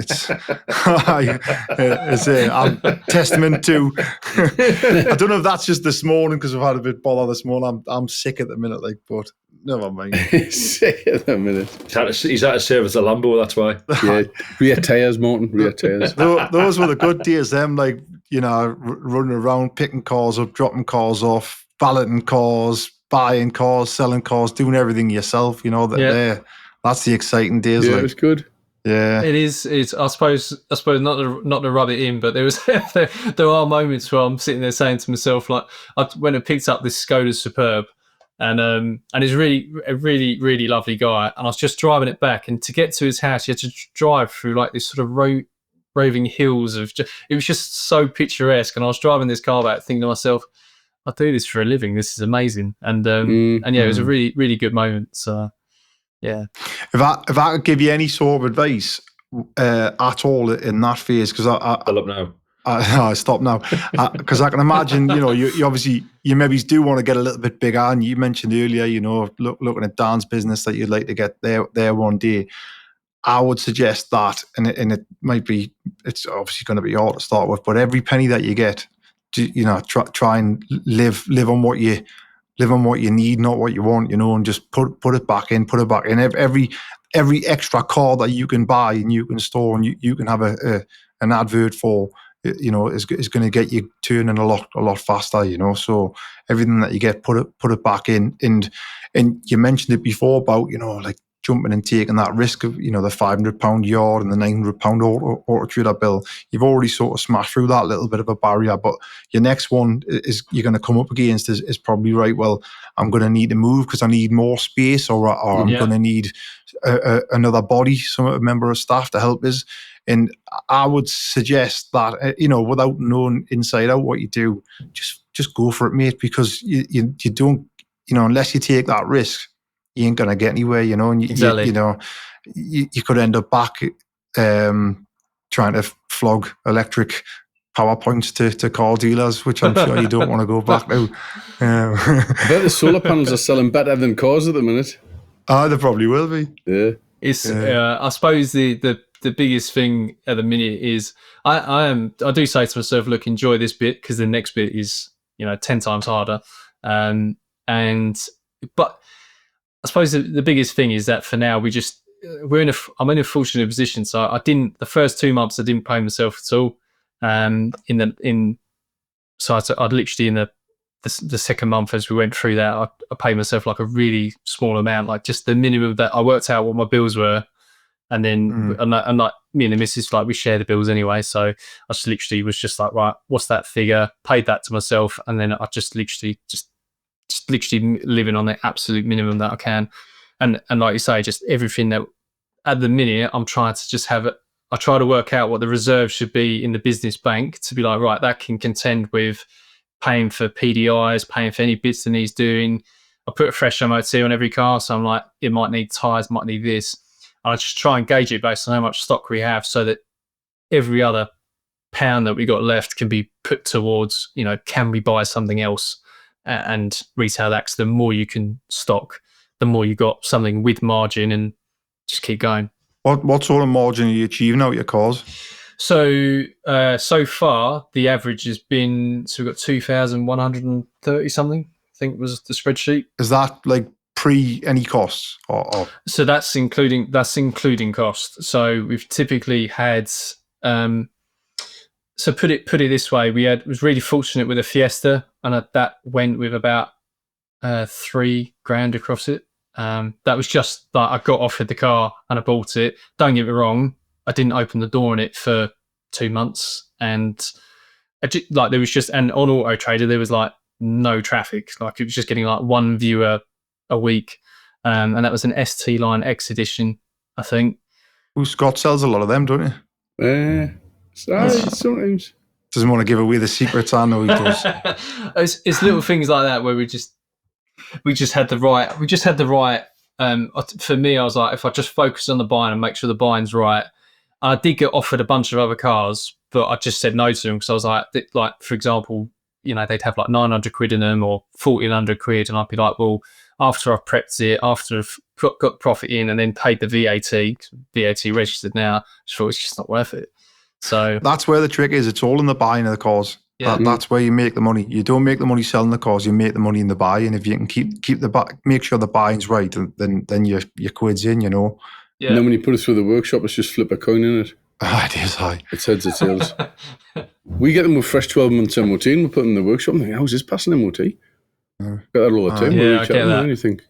testament to. I don't know if that's just this morning because I've had a bit bother this morning. I'm sick at the minute, but never mind. Sick at the minute. He's out of service a Lambo. That's why. Yeah, rear tires, Morton. Rear tires. Those were the good days. Them running around, picking cars up, dropping cars off, valeting cars, buying cars, selling cars, doing everything yourself. That's the exciting days. Yeah, it was good. Yeah, it is. It's I suppose not to rub it in, but there are moments where I'm sitting there saying to myself, like, I went and picked up this Skoda Superb, and he's really a really, really lovely guy, and I was just driving it back, and to get to his house, you had to drive through like this sort of roving hills it was just so picturesque, and I was driving this car back thinking to myself, I do this for a living, this is amazing, and it was a really, really good moment. So yeah, if I could give you any sort of advice at all in that phase, because Fill up now. I stop now, because I can imagine, you obviously, you maybe do want to get a little bit bigger, and you mentioned earlier, looking at Dan's business that you'd like to get there one day. I would suggest that, and it might be, it's obviously going to be hard to start with, but every penny that you get, try and live on what you need, not what you want, and just put it back in. Every extra car that you can buy and you can store and you can have an advert for, is going to get you turning a lot faster, So everything that you get, put it back in. And you mentioned it before about, like jumping and taking that risk of, the £500 yard and the £900 auto trader bill. You've already sort of smashed through that little bit of a barrier, but your next one is you're going to come up against is probably, right, well, I'm going to need to move because I need more space, or I'm going to need another body, some member of staff to help us. And I would suggest that, without knowing inside out what you do, just go for it, mate, because you don't, unless you take that risk, you ain't going to get anywhere, and Exactly. You could end up back trying to flog electric PowerPoints to car dealers, which I'm sure you don't want to go back to. I bet the solar panels are selling better than cars at the minute. They probably will be. Yeah. It's I suppose the biggest thing at the minute is I do say to myself, look, enjoy this bit, because the next bit is 10 times harder, but I suppose the biggest thing is that for now I'm in a fortunate position. So the first 2 months I didn't pay myself at all. I'd literally in the second month, as we went through that, I paid myself like a really small amount, like just the minimum that I worked out what my bills were. And then, and like me and the missus, like we share the bills anyway. So I just literally was just like, right, what's that figure? Paid that to myself. And then I just literally living on the absolute minimum that I can. And like you say, just everything that at the minute I'm trying to just have it. I try to work out what the reserve should be in the business bank to be like, right, that can contend with paying for PDIs, paying for any bits that needs doing. I put a fresh MOT on every car. So I'm like, it might need tyres, might need this. I just try and gauge it based on how much stock we have, so that every other pound that we got left can be put towards, can we buy something else and retail that? 'Cause the more you can stock, the more you got something with margin, and just keep going. What sort of margin are you achieving out of your cars? So far the average has been, so we've got 2,130 something, I think was the spreadsheet. Is that like pre any costs or? So that's including cost. So we've typically had so put it this way, was really fortunate with a Fiesta, and that went with about $3,000 across it. That was just that I got offered the car and I bought it. Don't get me wrong, I didn't open the door on it for 2 months, and there was just, and on Auto Trader there was like no traffic, like it was just getting like one viewer a week, and that was an ST Line X edition, I think. Well, Scott sells a lot of them, don't you? Sometimes. Doesn't want to give away the secrets. I know he does. It's little things like that where we just had the right. For me, I was like, if I just focus on the buying and make sure the buying's right. I did get offered a bunch of other cars, but I just said no to them because I was like, for example, they'd have like 900 quid in them or 1,400 quid, and I'd be like, well, after I've prepped it, after I've got profit in and then paid the VAT registered now, I just thought it's just not worth it. So that's where the trick is. It's all in the buying of the cars. Yeah. That's where you make the money. You don't make the money selling the cars. You make the money in the buy. And if you can make sure the buying's right, then your quid's in. Yeah. And then when you put it through the workshop, it's just flip a coin in it. It is high. It's heads or tails. We get them with fresh 12 months MOT, and we put them in the workshop and think, how's this passing MOT? Get that all the time. Yeah, I get that. And you think,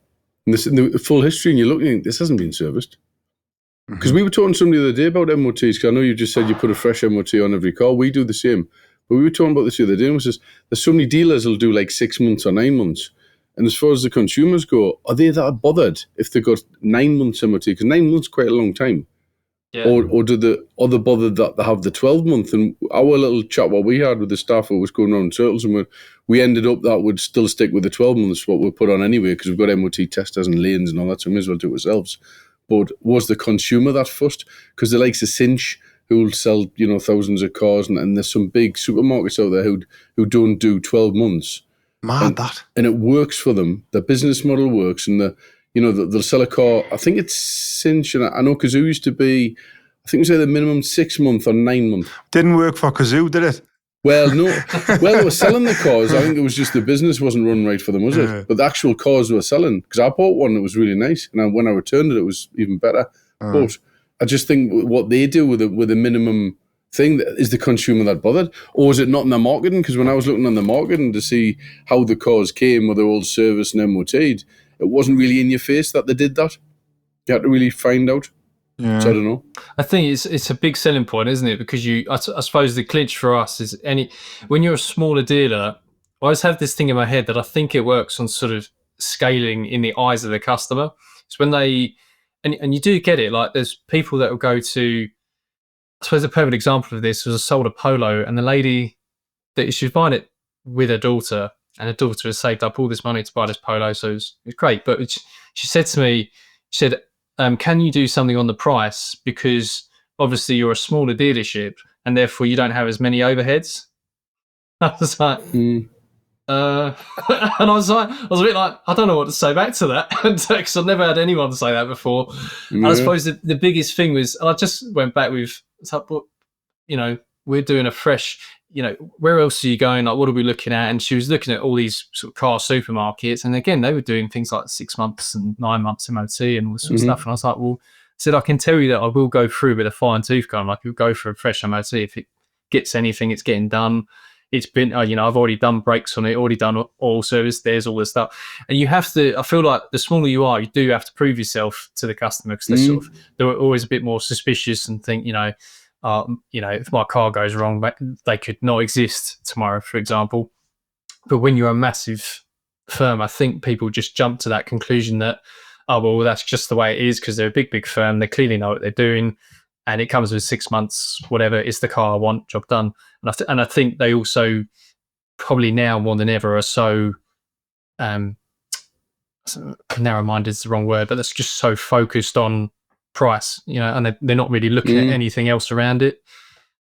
and the full history, and you're looking, this hasn't been serviced. Because we were talking to somebody the other day about MOTs, because I know you just said you put a fresh MOT on every car. We do the same. But we were talking about this the other day, and it was just, there's so many dealers will do like 6 months or 9 months. And as far as the consumers go, are they that bothered if they got 9 months MOT? Because 9 months is quite a long time. Yeah. Or do the other bothered that they have the 12 month? And our little chat what we had with the staff was going around in circles, and we ended up that would still stick with the 12 months, what we put on anyway, because we've got MOT testers and lanes and all that, so we may as well do it ourselves. but was the consumer that fussed? Because the likes of Cinch, who will sell, thousands of cars, and there's some big supermarkets out there who don't do 12 months. And it works for them. The business model works, and they'll sell a car. I think it's Cinch, and I know Kazoo used to be, I think it was either minimum 6 month or 9 month. Didn't work for Kazoo, did it? Well, no. Well, they were selling the cars. I think it was just the business wasn't run right for them, was it? But the actual cars they were selling, because I bought one that was really nice, and when I returned it, it was even better. But I just think what they do with a minimum thing, is the consumer that bothered? Or is it not in the marketing? Because when I was looking on the marketing to see how the cars came, whether all service and MOT'd, it wasn't really in your face that they did that. You had to really find out. Yeah. So I don't know. I think it's a big selling point, isn't it? Because I suppose the clinch for us is when you're a smaller dealer, I always have this thing in my head that I think it works on sort of scaling in the eyes of the customer. It's when they, and you do get it, like there's people that will go to, I suppose a perfect example of this was I sold a Polo, and the lady, that she was buying it with her daughter, and her daughter has saved up all this money to buy this Polo, so it was great. But she said to me, she said, can you do something on the price? Because obviously you're a smaller dealership and therefore you don't have as many overheads. I was like, and I was a bit like, I don't know what to say back to that, because I've never had anyone say that before. Yeah. And I suppose the biggest thing was, I just went back with, we're doing a fresh, where else are you going? Like, what are we looking at? And she was looking at all these sort of car supermarkets. And again, they were doing things like 6 months and 9 months MOT and all this sort of stuff. And I was like, well, I said, I can tell you that I will go through with a fine tooth comb. Like, you'll go for a fresh MOT. If it gets anything, it's getting done. It's been, I've already done brakes on it, already done oil service. There's all this stuff. And you have to, I feel like the smaller you are, you do have to prove yourself to the customer, because they're always a bit more suspicious and think, if my car goes wrong, they could not exist tomorrow, for example. But when you're a massive firm, I think people just jump to that conclusion that, oh, well, that's just the way it is because they're a big firm. They clearly know what they're doing, and it comes with 6 months, whatever. It's the car I want, job done. And I think they also probably now more than ever are so narrow-minded is the wrong word, but that's just so focused on price, and they're not really looking at anything else around it.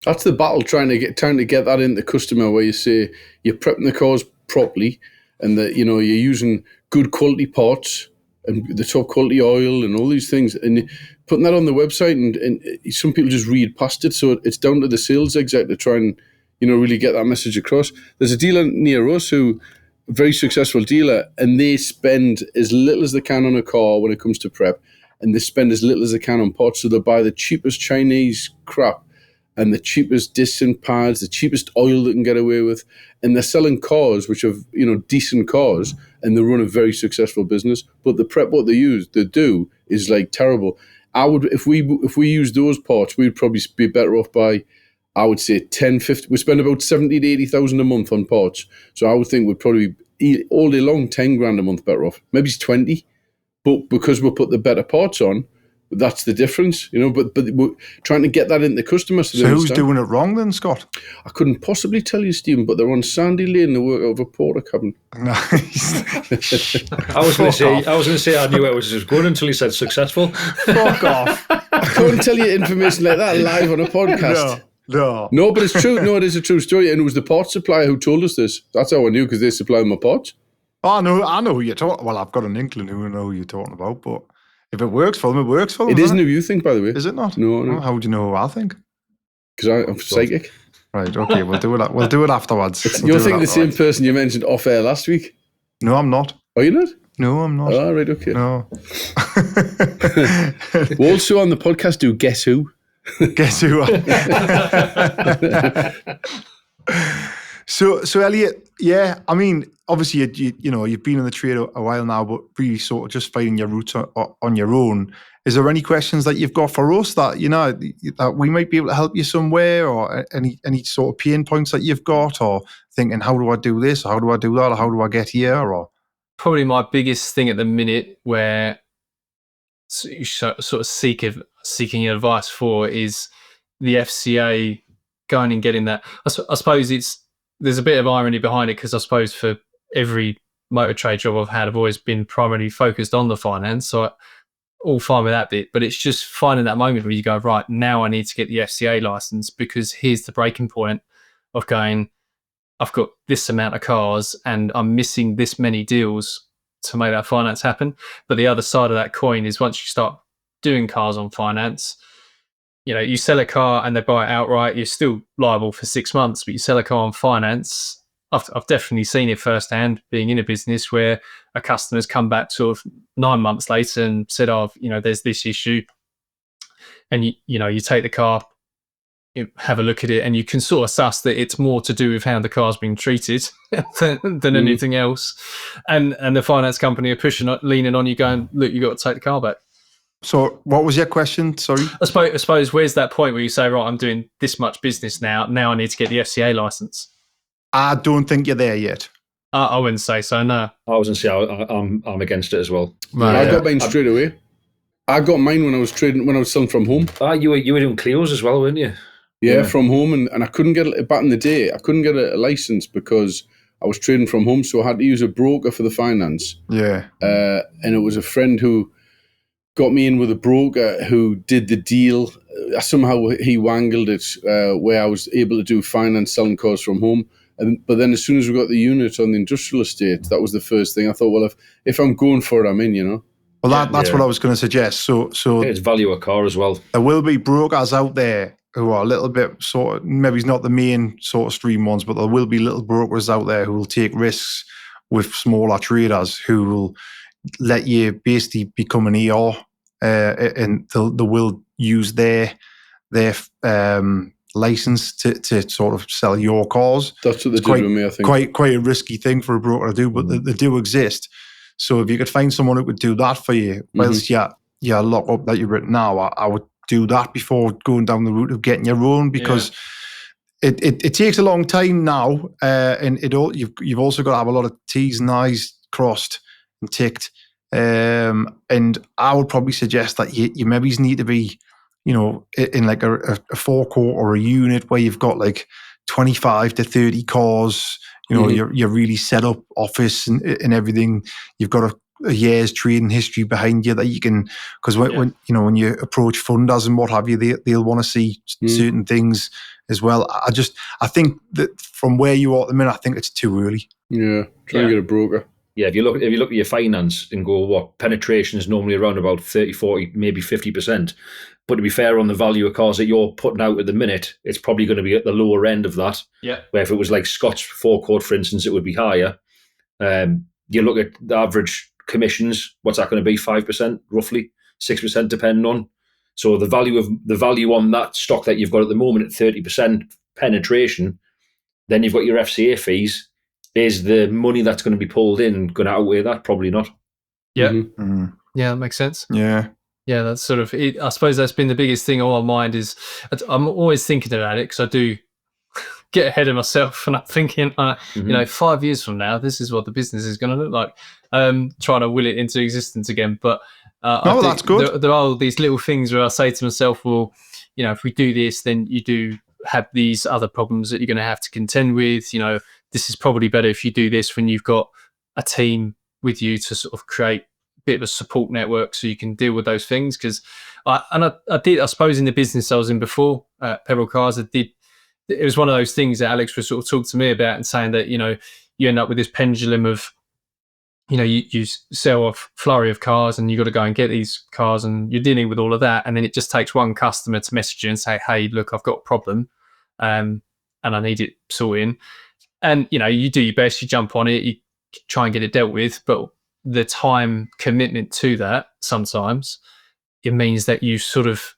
That's the battle, trying to get that into the customer, where you say you're prepping the cars properly, and that you're using good quality parts and the top quality oil and all these things, and putting that on the website, and some people just read past it. So it's down to the sales exec to try and really get that message across. There's a dealer near us who, a very successful dealer, and they spend as little as they can on a car when it comes to prep. And they spend as little as they can on parts, so they'll buy the cheapest Chinese crap and the cheapest discs and pads, the cheapest oil they can get away with, and they're selling cars which are decent cars, and they run a very successful business. But the prep, what they do is like terrible. If we use those parts, we'd probably be better off by, I would say, 10, 50. We spend about 70 to 80,000 a month on parts, so I would think we'd probably all day long 10 grand a month better off. Maybe it's 20. But because we put the better parts on, that's the difference, But we're trying to get that into the customer. So who's doing it wrong then, Scott? I couldn't possibly tell you, Stephen, but they're on Sandy Lane. They work out of a porter cabin. Nice. I was going to say I knew where it was going until you said successful. Fuck off. I couldn't tell you information like that live on a podcast. No, but it's true. No, it is a true story. And it was the parts supplier who told us this. That's how I knew, because they supply my parts. Oh, I know who you're talking. Well, I've got an inkling who I know who you're talking about, but if it works for them, it works for them. It isn't who you think, by the way. Is it not? No. Oh, how do you know who I think? Because I'm psychic. Right. Okay. We'll do it. We'll do it afterwards. You're thinking the same person you mentioned off air last week. No, I'm not. Are you not? No, I'm not. Oh, right. Okay. No. We'll also on the podcast do Guess Who. Guess Who. So Elliot, yeah, I mean, obviously you've been in the trade a while now, but really sort of just finding your roots on your own. Is there any questions that you've got for us that that we might be able to help you somewhere, or any sort of pain points that you've got, or thinking, how do I do this, or how do I do that, or how do I get here? Or probably my biggest thing at the minute, where you sort of seeking advice for, is the FCA going and getting that. I suppose there's a bit of irony behind it, because I suppose for every motor trade job I've had, I've always been primarily focused on the finance. So all fine with that bit, but it's just finding that moment where you go, right, now I need to get the FCA license, because here's the breaking point of going, I've got this amount of cars and I'm missing this many deals to make that finance happen. But the other side of that coin is, once you start doing cars on finance, you sell a car and they buy it outright, you're still liable for 6 months, but you sell a car on finance. I've definitely seen it firsthand, being in a business where a customer's come back sort of 9 months later and said, there's this issue. And you take the car, you have a look at it, and you can sort of suss that it's more to do with how the car's been treated than anything else. And the finance company are leaning on you, going, look, you got to take the car back. So what was your question? Sorry. I suppose where's that point where you say, right, I'm doing this much business now I need to get the FCA license? I don't think you're there yet. I wouldn't say so, no. I was going to say I'm against it as well. Right. I got mine straight away. I got mine when I was selling from home. You were doing Clios as well, weren't you? Yeah, from home, and I couldn't get it back in the day. I couldn't get a license because I was trading from home, so I had to use a broker for the finance. Yeah. And it was a friend who got me in with a broker who did the deal. Somehow he wangled it where I was able to do finance selling cars from home. But then as soon as we got the unit on the industrial estate, that was the first thing. I thought, well, if I'm going for it, I'm in, Well, that's what I was going to suggest. So it's value a car as well. There will be brokers out there who are a little bit sort of, maybe not the main sort of stream ones, but there will be little brokers out there who will take risks with smaller traders, who will let you basically become an ER, and they will use their license to sort of sell your cars. That's what they did with me, I think. Quite a risky thing for a broker to do, but they do exist. So if you could find someone who could do that for you, whilst you're locked up that you're written now, I would do that before going down the route of getting your own, because it takes a long time now, and you've also got to have a lot of T's and I's crossed and ticked. And I would probably suggest that you maybe need to be, in like a forecourt or a unit where you've got like 25 to 30 cars. You're really set up office and everything. You've got a year's trading history behind you that you can, because when you approach funders and what have you, they'll want to see certain things as well. I think that from where you are at the minute, I think it's too early. Yeah, try and get a broker. Yeah, if you look at your finance and go, what penetration is normally around about 30, 40, maybe 50%. But to be fair, on the value of cars that you're putting out at the minute, it's probably going to be at the lower end of that. Yeah. Where if it was like Scott's forecourt, for instance, it would be higher. You look at the average commissions, what's that going to be? 5%, roughly 6%, depending on. So the value on that stock that you've got at the moment at 30% penetration, then you've got your FCA fees. Is the money that's going to be pulled in going to outweigh that? Probably not. Yeah. Mm-hmm. Yeah, that makes sense. Yeah. Yeah, that's sort of it. I suppose that's been the biggest thing on my mind is I'm always thinking about it, because I do get ahead of myself, and I'm thinking, 5 years from now, this is what the business is going to look like. Trying to will it into existence again. But that's good. There are these little things where I say to myself, well, if we do this, then you do have these other problems that you're going to have to contend with. This is probably better if you do this when you've got a team with you to sort of create a bit of a support network so you can deal with those things. Because I suppose in the business I was in before, Pebble Cars, it was one of those things that Alex was sort of talking to me about and saying that, you end up with this pendulum of, you sell a flurry of cars and you got to go and get these cars and you're dealing with all of that. And then it just takes one customer to message you and say, hey, look, I've got a problem and I need it sorting. And, you do your best, you jump on it, you try and get it dealt with. But the time commitment to that, sometimes it means that you sort of,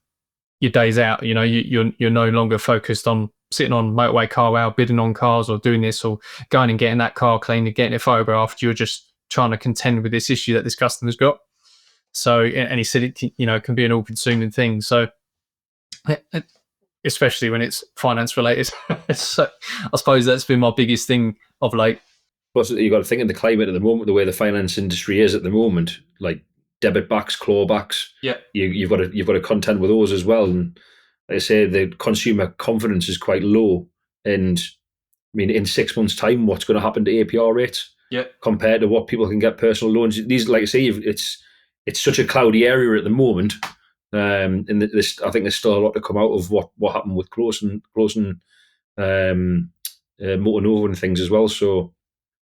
your day's out, you're no longer focused on sitting on Motorway Car Wow, bidding on cars or doing this or going and getting that car cleaned and getting it photographed. You're just trying to contend with this issue that this customer's got. So, and he said it, can be an all-consuming thing. So, especially when it's finance related. So, I suppose that's been my biggest thing of late. Plus, you've got to think in the climate at the moment, the way the finance industry is at the moment, like debit backs, clawbacks. Yeah, you've got to contend with those as well. And like I say, the consumer confidence is quite low. And I mean, in 6 months' time, what's going to happen to APR rates? Yeah, compared to what people can get personal loans. These, like I say, it's it's such a cloudy area at the moment. And I think there's still a lot to come out of what happened with closing Motor Nova and things as well. So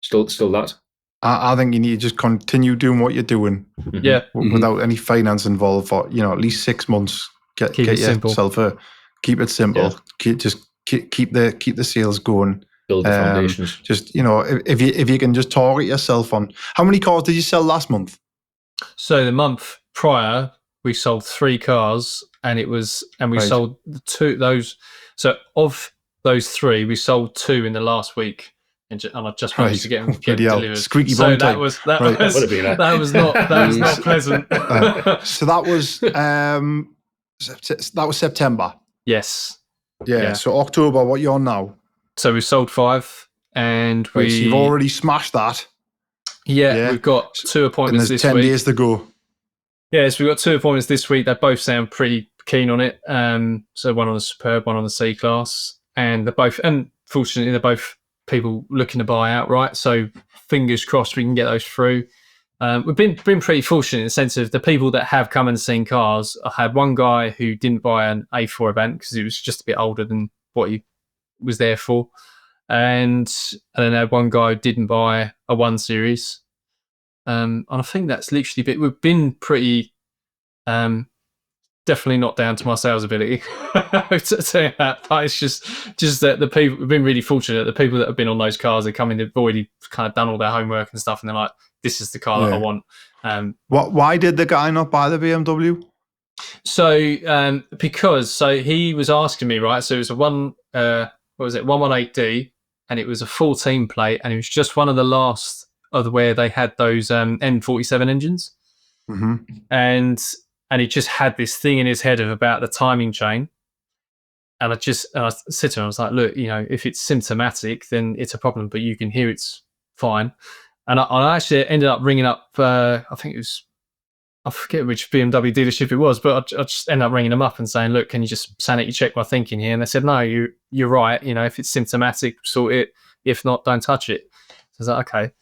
still that. I think you need to just continue doing what you're doing. Yeah. Without any finance involved for, at least 6 months. Keep it simple. Keep it simple. Yeah. Keep the sales going. Build the foundations. Just, if you can just target yourself on, how many cars did you sell last month? So the month prior, we sold 3 cars, and we sold 2 those. So of those 3, we sold 2 in the last week. And I just managed to get them delivered. Squeaky so bum that was not pleasant. So that was September. Yes. Yeah. So October, what you on now? So we sold 5, and so you've already smashed that. Yeah, we've got 2 appointments this week. And there's 10 days to go. Yeah, so we've got 2 appointments this week. They both sound pretty keen on it. So one on the Superb, one on the C-Class, and fortunately they're both people looking to buy outright. So fingers crossed we can get those through. We've been pretty fortunate in the sense of the people that have come and seen cars. I had one guy who didn't buy an A4 event because he was just a bit older than what he was there for. And then I had one guy who didn't buy a 1 Series. And I think that's literally we've been pretty, definitely not down to my sales ability to say that. But it's just that the people, we've been really fortunate. The people that have been on those cars, they come in, they've already kind of done all their homework and stuff, and they're like, this is the car that I want. Why did the guy not buy the BMW? So, because he was asking me, right? So it was a 118D, and it was a 14 plate, and it was just one of the last of where they had those N47 engines. Mm-hmm. And he just had this thing in his head about the timing chain. And I said to him, I was like, look, if it's symptomatic, then it's a problem, but you can hear it's fine. And I actually ended up ringing up, I forget which BMW dealership it was, but I just ended up ringing them up and saying, look, can you just sanity check my thinking here? And they said, no, you're right. If it's symptomatic, sort it. If not, don't touch it. So I was like, okay.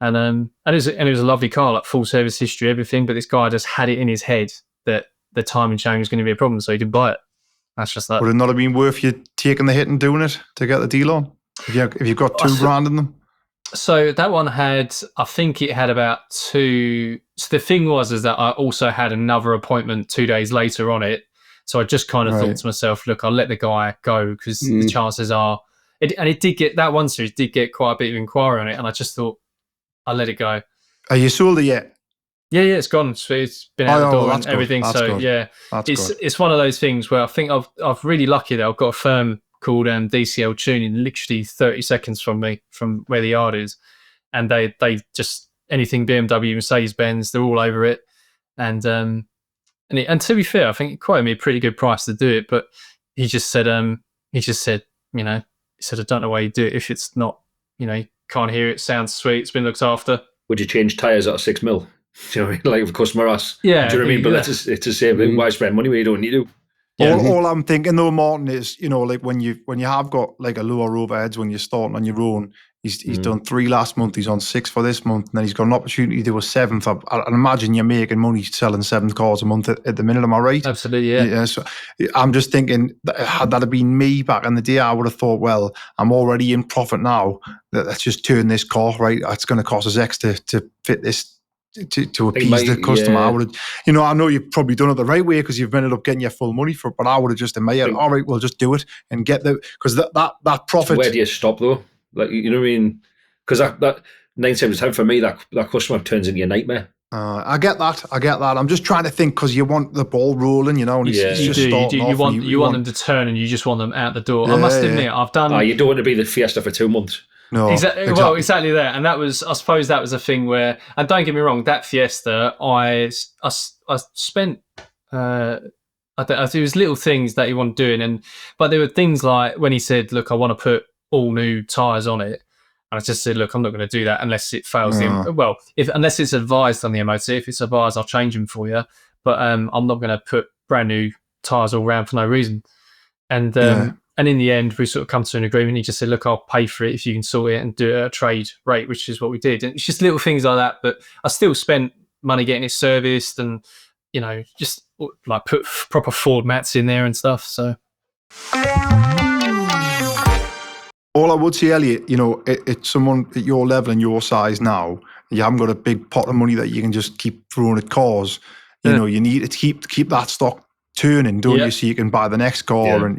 And it was a lovely car, like full service history, everything. But this guy just had it in his head that the timing chain was going to be a problem, so he didn't buy it. That's just that. Would it not have been worth you taking the hit and doing it to get the deal on? If you've got $2,000 in them? So that one I think it had about 2. So the thing was that I also had another appointment 2 days later on it. So I just kind of thought to myself, look, I'll let the guy go because the chances are, it did get, that 1 Series did get quite a bit of inquiry on it. And I just thought, I'll let it go. Are you sold it yet? Yeah, it's gone. It's been out the door and everything. Good. Yeah, it's one of those things where I think I've really lucky that I've got a firm called DCL Tuning, literally 30 seconds from me, from where the yard is, and they just anything BMW, Mercedes-Benz, they're all over it. And to be fair, I think it quoted me a pretty good price to do it, but he just said I don't know why you do it if it's not, you can't hear it, sounds sweet, it's been looked after. Would you change tyres at 6 mil? Do you know what I mean? Like if a customer asks. Yeah. Do you know what I mean? But it's the same thing. Why spend money when you don't need to? Yeah. All I'm thinking though, Martin, is, like when you have got like a lower overheads when you're starting on your own, he's done 3 last month, he's on 6 for this month, and then he's got an opportunity to do a 7th. I imagine you're making money selling 7 cars a month at the minute, am I right? Absolutely, yeah. Yeah. So I'm just thinking, had that have been me back in the day, I would have thought, well, I'm already in profit now. Let's just turn this car, right? It's going to cost us X to fit this, to appease the customer. I would have, I know you've probably done it the right way because you've ended up getting your full money for it, but I would have just in my head, all right, we'll just do it and get because that profit. Where do you stop though? Like, you know what I mean? Because that 9 times out of 10 for me, that customer turns into a nightmare. I get that. I'm just trying to think because you want the ball rolling, and he's just starting off. You want them to turn, and you just want them out the door. I must admit, I've done. You don't want to be the Fiesta for 2 months. No, exactly. Well, exactly that, and I suppose that was a thing where, and don't get me wrong, that Fiesta, I spent. It was little things that he wanted doing, but there were things like when he said, "Look, I want to put all new tyres on it," and I just said, "Look, I'm not going to do that unless it fails." Unless it's advised on the MOT. If it's advised, I'll change them for you, but I'm not going to put brand new tyres all around for no reason. And in the end, we sort of come to an agreement. He just said, look, I'll pay for it if you can sort it and do it at a trade rate, which is what we did. And it's just little things like that. But I still spent money getting it serviced, and just like put proper Ford mats in there and stuff. So all I would say, Elliot, it's someone at your level and your size now. You haven't got a big pot of money that you can just keep throwing at cars. You need to keep that stock turning, don't you? So you can buy the next car and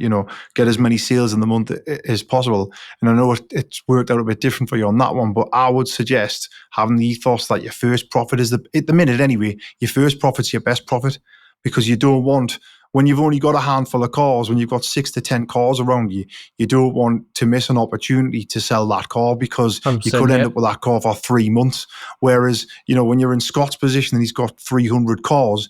get as many sales in the month as possible. And I know it's worked out a bit different for you on that one, but I would suggest having the ethos that your first profit is at the minute anyway. Your first profit's your best profit, because you don't want, when you've only got a handful of cars, when you've got 6 to 10 cars around you, you don't want to miss an opportunity to sell that car, because you could end up with that car for 3 months. Whereas, when you're in Scott's position and he's got 300 cars,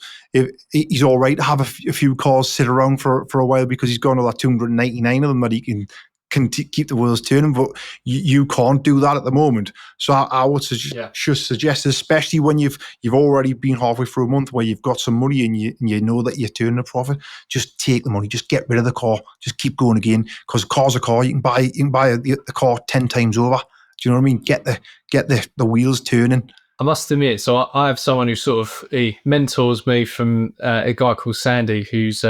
he's all right to have a few cars sit around for a while, because he's got another 289 of them that he can keep the wheels turning, but you can't do that at the moment. So I would just suggest, especially when you've already been halfway through a month where you've got some money and you know that you're turning a profit, just take the money, just get rid of the car, just keep going again, because car's a car. You can buy the car 10 times over. Do you know what I mean? Get the wheels turning. I must admit, so I have someone who he mentors me from a guy called Sandy, who's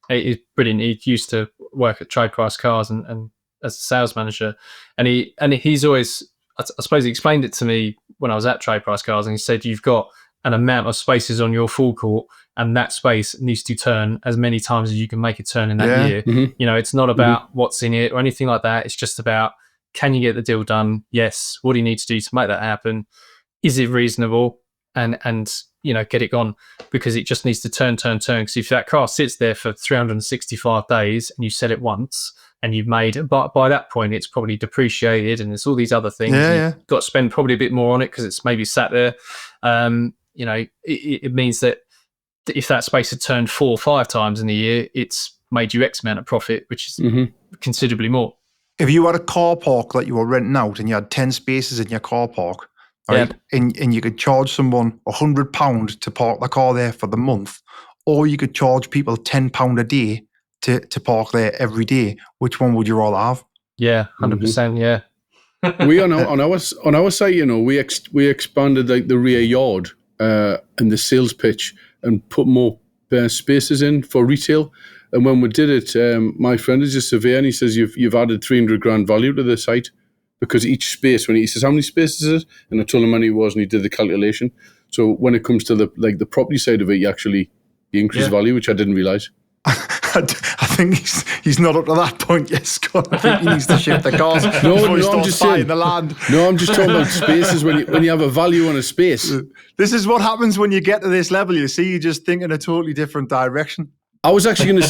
he's brilliant. He used to work at Trade Price Cars and as a sales manager, and he's always, I suppose he explained it to me when I was at Trade Price Cars, and he said, you've got an amount of spaces on your forecourt, and that space needs to turn as many times as you can make it turn in that year. Mm-hmm. It's not about what's in it or anything like that. It's just about, can you get the deal done? Yes. What do you need to do to make that happen? Is it reasonable? And get it gone, because it just needs to turn. Because if that car sits there for 365 days and you sell it once, and you've made, but by that point it's probably depreciated and there's all these other things. You've got to spend probably a bit more on it because it's maybe sat there. It means that if that space had turned 4 or 5 times in a year, it's made you X amount of profit, which is considerably more. If you had a car park that you were renting out and you had 10 spaces in your car park, right, and you could charge someone £100 to park the car there for the month, or you could charge people £10 a day to park there every day, which one would you rather have? Yeah, 100%. Yeah. We on our site, we expanded like the rear yard and the sales pitch and put more spaces in for retail. And when we did it, my friend is a surveyor, and he says you've added 300 grand value to the site, because each space, when he says how many spaces is it, and I told him how many it was, and he did the calculation. So when it comes to the property side of it, you increase value, which I didn't realise. I think he's not up to that point yet, Scott. I think he needs to shift the cars before he starts buying the land. No, I'm just talking about spaces. When you have a value on a space, this is what happens when you get to this level. You see, you just think in a totally different direction. I was actually going to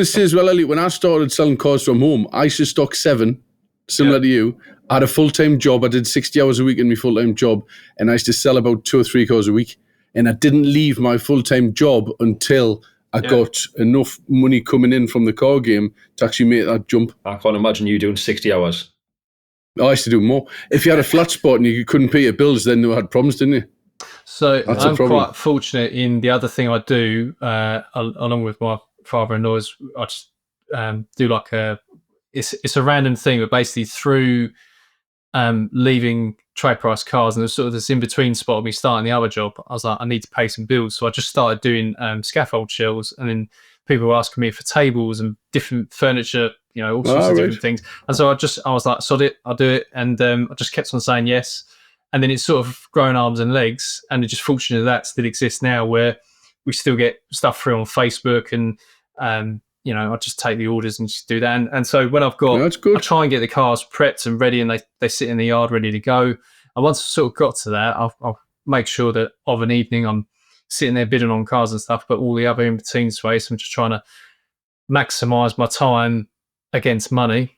say, as well, Elliot, when I started selling cars from home, I used to stock 7, similar to you. I had a full-time job. I did 60 hours a week in my full-time job, and I used to sell about 2 or 3 cars a week. And I didn't leave my full-time job until I got enough money coming in from the car game to actually make that jump. I can't imagine you doing 60 hours. I used to do more. If you had a flat spot and you couldn't pay your bills, then you had problems, didn't you? So I'm quite fortunate in the other thing I do, along with my father-in-law, is I just do like it's a random thing, but basically through leaving Trade Price Cars and there's sort of this in-between spot of me starting the other job, I was like, I need to pay some bills. So I just started doing scaffold shelves, and then people were asking me for tables and different furniture, all sorts of different things. And so I was like, sod it, I'll do it. And I just kept on saying yes. And then it's sort of grown arms and legs, and it's just fortunate that still exists now, where we still get stuff through on Facebook, and I just take the orders and just do that. And so when I've got, I try and get the cars prepped and ready, and they sit in the yard ready to go. And once I've sort of got to that, I'll make sure that of an evening I'm sitting there bidding on cars and stuff, but all the other in-between space, I'm just trying to maximise my time against money,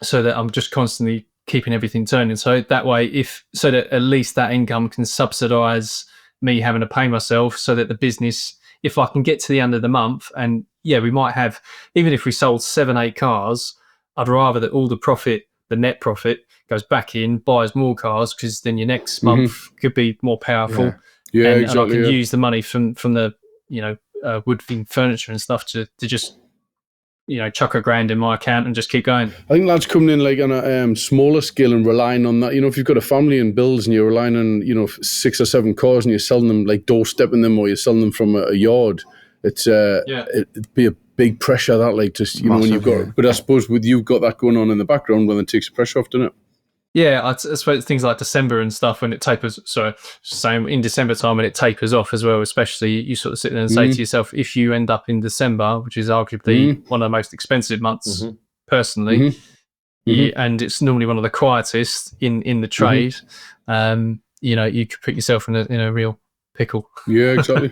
so that I'm just constantly keeping everything turning. So that way, so that at least that income can subsidise me having to pay myself, so that the business, if I can get to the end of the month, and we might have, even if we sold 7-8 cars, I'd rather that all the profit, the net profit, goes back in, buys more cars, because then your next month could be more powerful. And I can use the money from the wood furniture and stuff to just chuck $1,000 in my account and just keep going. I think lads coming in like on a smaller scale and relying on that. If you've got a family and bills and you're relying on 6 or 7 cars and you're selling them, like doorstepping them, or you're selling them from a yard, it'd be a big pressure that, like, just massive, when you've got. But I suppose with you've got that going on in the background, well, it takes the pressure off, doesn't it? Yeah, I suppose things like December and stuff when it tapers. So same in December time when it tapers off as well. Especially you sort of sit there and say to yourself, if you end up in December, which is arguably one of the most expensive months personally, and it's normally one of the quietest in the trade, you could put yourself in a real pickle. Yeah, exactly.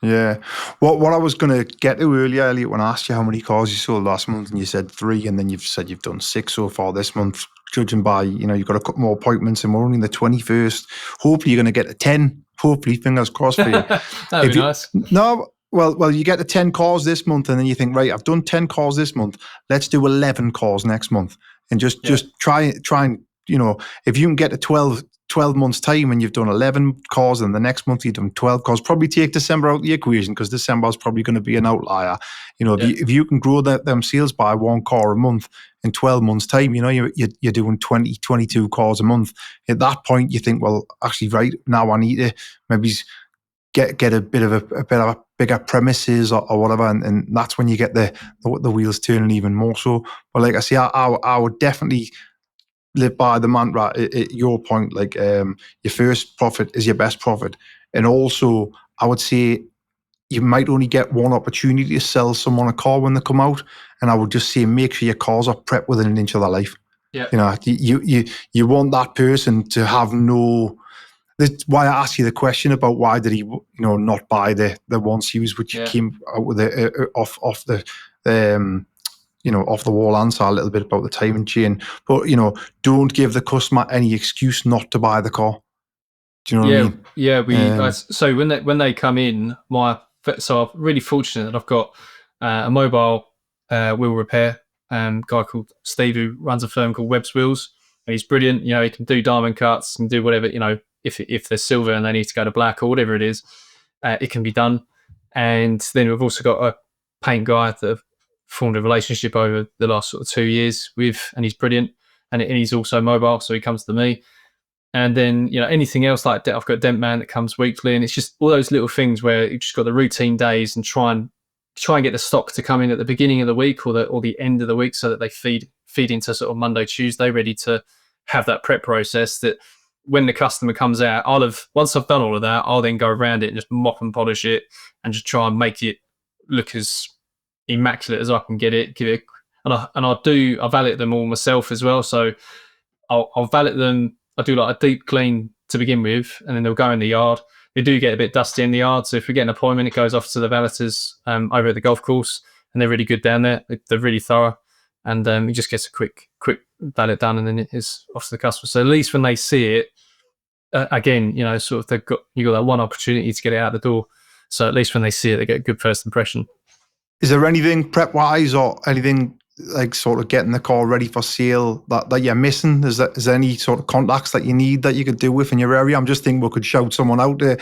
Yeah. What I was going to get to earlier, Elliot, when I asked you how many cars you sold last month, and you said 3, and then you've said you've done 6 so far this month, judging by, you've got a couple more appointments and we're only on the 21st. Hopefully you're going to get to 10. Hopefully, fingers crossed for you. That'd be nice. No, well, you get to 10 cars this month, and then you think, right, I've done 10 cars this month. Let's do 11 cars next month. And just try and, if you can get to 12 months' time and you've done 11 cars, and the next month you've done 12 cars, probably take December out of the equation, because December is probably going to be an outlier. If you can grow them sales by 1 car a month in 12 months' time, you're doing 20, 22 cars a month. At that point, you think, well, actually, right, now I need to maybe get a bit of a bigger premises or whatever, and that's when you get the wheels turning even more so. But like I say, I would definitely live by the mantra at your point, like your first profit is your best profit. And also, I would say you might only get one opportunity to sell someone a car when they come out, and I would just say make sure your cars are prepped within an inch of their life. Yeah. You want that person to have no. That's why I asked you the question about why did he not buy the one series, which came out with off the off the wall answer a little bit about the timing chain. But don't give the customer any excuse not to buy the car. Do you know what I mean? Yeah, so when they come in, I'm really fortunate that I've got a mobile wheel repair guy called Steve, who runs a firm called Webb's Wheels, and he's brilliant. He can do diamond cuts and do whatever. If they're silver and they need to go to black or whatever it is, it can be done. And then we've also got a paint guy that I've formed a relationship over the last sort of 2 years with, and he's brilliant. And he's also mobile, so he comes to me. And then, anything else like that, I've got a dent man that comes weekly, and it's just all those little things where you've just got the routine days and try and get the stock to come in at the beginning of the week or the end of the week, so that they feed into sort of Monday, Tuesday, ready to have that prep process that when the customer comes out, once I've done all of that, I'll then go around it and just mop and polish it and just try and make it look as immaculate as I can get it. I valet them all myself as well. So I'll valet them. I do like a deep clean to begin with, and then they'll go in the yard. They do get a bit dusty in the yard, so if we get an appointment, it goes off to the valeters over at the golf course, and they're really good down there. They're really thorough, and it just gets a quick valet done, and then it is off to the customer. So at least when they see it, again, sort of you got that one opportunity to get it out the door. So at least when they see it, they get a good first impression. Is there anything prep-wise or anything like sort of getting the car ready for sale that you're missing? Is there any sort of contacts that you need that you could do with in your area? I'm just thinking we could shout someone out there,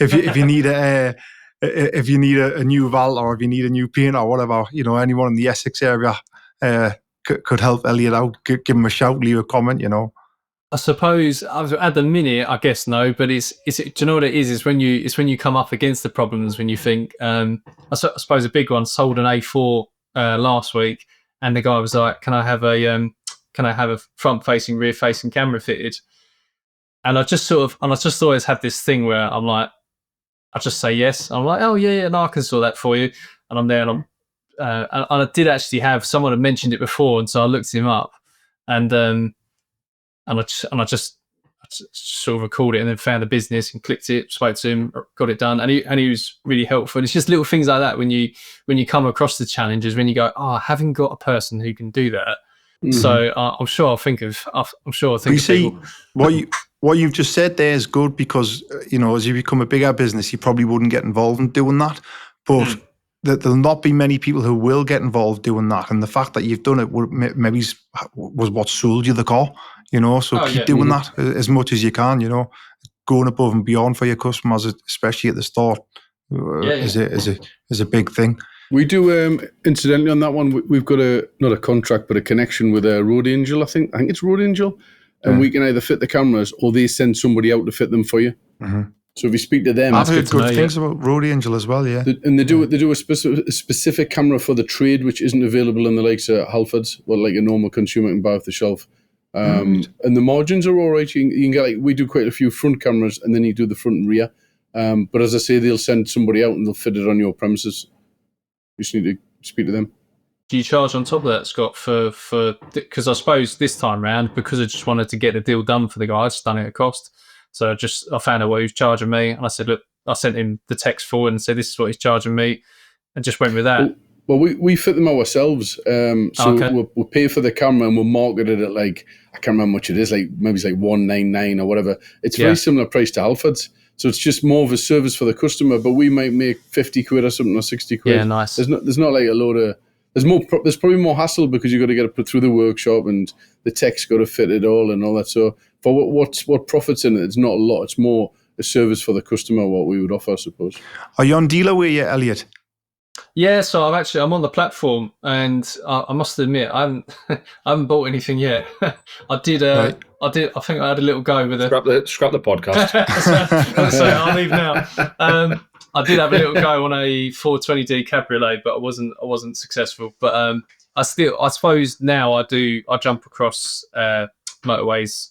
if you need if you need a new valve, or if you need a new paint or whatever, anyone in the Essex area could help Elliot out. Give him a shout, leave a comment, I suppose at the minute, I guess no, but do you know what it is? It's when you come up against the problems, when you think, I suppose a big one, sold an A4 last week, and the guy was like, can I have a front facing, rear facing camera fitted? And I just always have this thing where I'm like, I just say yes. I'm like, oh yeah, no, I can sort that for you. And I'm there, and I did actually have someone had mentioned it before, and so I looked him up, and I just sort of recorded it, and then found the business and clicked it, spoke to him, got it done, and he was really helpful. And it's just little things like that when you come across the challenges, when you go, oh, I haven't got a person who can do that. Mm-hmm. So I'm sure I'll think of people. What you've just said there is good, because as you become a bigger business, you probably wouldn't get involved in doing that, but there'll not be many people who will get involved doing that. And the fact that you've done it maybe was what sold you the car. So keep doing that as much as you can, going above and beyond for your customers, especially at the start, is a big thing. We do, incidentally, on that one, we've got not a contract, but a connection with a Road Angel, I think it's Road Angel. And we can either fit the cameras or they send somebody out to fit them for you. Mm-hmm. So if you speak to them... I've heard good things about Road Angel as well, yeah. And they do a specific camera for the trade, which isn't available in the likes of Halfords, well, like a normal consumer can buy off the shelf. And the margins are all right. You can get, we do quite a few front cameras, and then you do the front and rear. But as I say, they'll send somebody out and they'll fit it on your premises. You just need to speak to them. Do you charge on top of that, Scott, for because I suppose this time round, because I just wanted to get the deal done for the guy, I just done it at cost. So I found out what he was charging me, and I said, look, I sent him the text forward and said, this is what he's charging me, and just went with that. Well, we fit them ourselves. We'll pay for the camera and we'll market it at like, I can't remember how much it is, like maybe it's like $199 or whatever. It's very similar price to Halfords. So it's just more of a service for the customer, but we might make 50 quid or something, or 60 quid. Yeah, nice. There's not like a load of... There's probably more hassle because you've got to get it put through the workshop and the tech's got to fit it all and all that. So for what profits in it, it's not a lot. It's more a service for the customer, what we would offer, I suppose. Are you on Dealerway yet, Elliot? Yeah, so I'm on the platform, and I must admit I haven't bought anything yet. I did. I think I had a little go with it. Scrap the podcast. So I'll leave now. I did have a little go on a 420D Cabriolet, but I wasn't successful. But I suppose now I jump across motorways,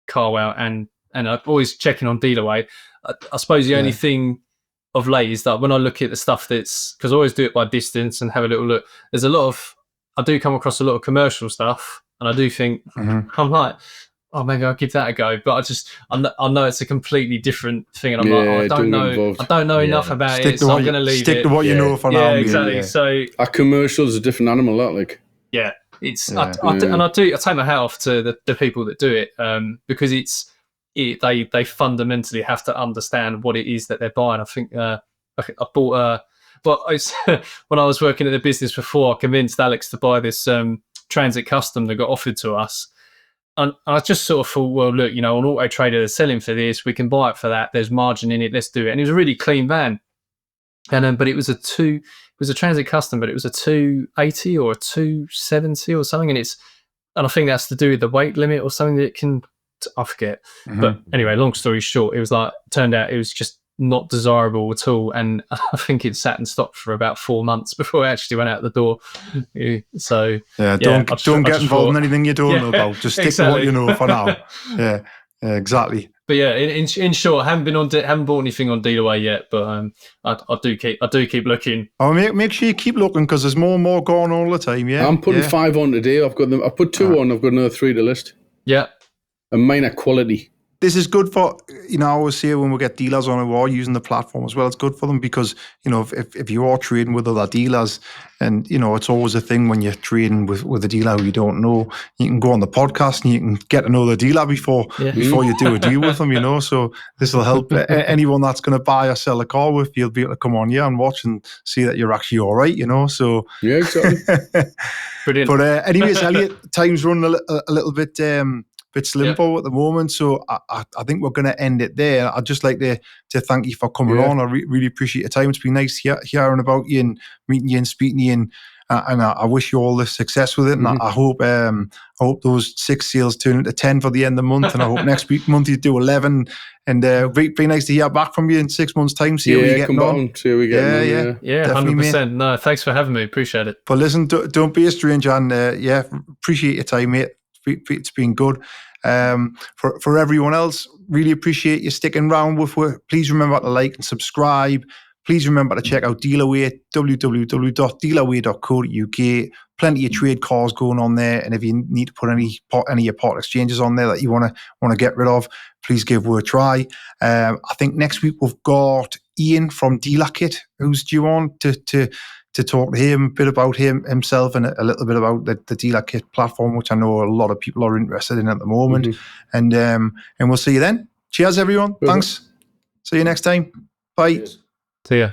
Carwow, and I'm always checking on Dealerway. I suppose the only thing of late is that when I look at the stuff because I always do it by distance and have a little look, there's I do come across a lot of commercial stuff, and I do think, I'm like, oh, maybe I'll give that a go. But I know it's a completely different thing, and I'm like, I don't know enough about it, so I'm going to leave it. Stick to what you know for now. Yeah, exactly. Yeah. So our commercial is a different animal, that like. Yeah, it's I take my hat off to the people that do it, because they fundamentally have to understand what it is that they're buying. I think I bought when I was working at the business before, I convinced Alex to buy this Transit Custom that got offered to us. And I just sort of thought, well, look, on Auto Trader, they're selling for this. We can buy it for that. There's margin in it. Let's do it. And it was a really clean van. And but it was a Transit Custom, but it was a 280 or a 270 or something. And I think that's to do with the weight limit or something that it can. I forget. But anyway, long story short, it was turned out it was just not desirable at all, and I think it sat in stock for about 4 months before it actually went out the door. So don't get involved in anything you don't know about. Just stick to what you know for now. Yeah, exactly. But yeah, in short, haven't bought anything on Dealerway yet, but I do keep looking. Oh, make sure you keep looking, because there's more and more going on all the time. Yeah, I'm putting 5 on today. I put 2 on. I've got another 3 to list. Yeah, and mine are quality. This is good for, I always say when we get dealers on who are using the platform as well, it's good for them because, if you are trading with other dealers, and, it's always a thing when you're trading with a dealer who you don't know, you can go on the podcast and you can get to know the dealer before you do a deal with them, so this will help anyone that's going to buy or sell a car with, you'll be able to come on here and watch and see that you're actually all right, so. Yeah, exactly. Brilliant. But anyways, Elliot, time's running a little bit slim at the moment, so I think we're going to end it there. I'd just like to thank you for coming on. I really appreciate your time. It's been nice hearing about you and meeting you and speaking to you, and I wish you all the success with it. And I hope those 6 sales turn into 10 for the end of the month, and I hope next month you do 11. And be nice to hear back from you in 6 months' time. See how you're getting on. See how we're getting on. Yeah, 100%. No, thanks for having me. Appreciate it. But listen, don't be a stranger, and appreciate your time, mate. It's been good. For everyone else, really appreciate you sticking around with us. Please remember to like and subscribe. Please remember to check out Dealerway, www.dealerway.co.uk. Plenty of trade cars going on there, and if you need to put any of your part exchanges on there that you want to get rid of, please give it a try. I think next week we've got Ian from Dealer Kit who's due on to talk to him a bit about himself and a little bit about the Dealer Kit platform, which I know a lot of people are interested in at the moment. And we'll see you then. Cheers, everyone. Thanks. See you next time. Bye. Cheers. See ya.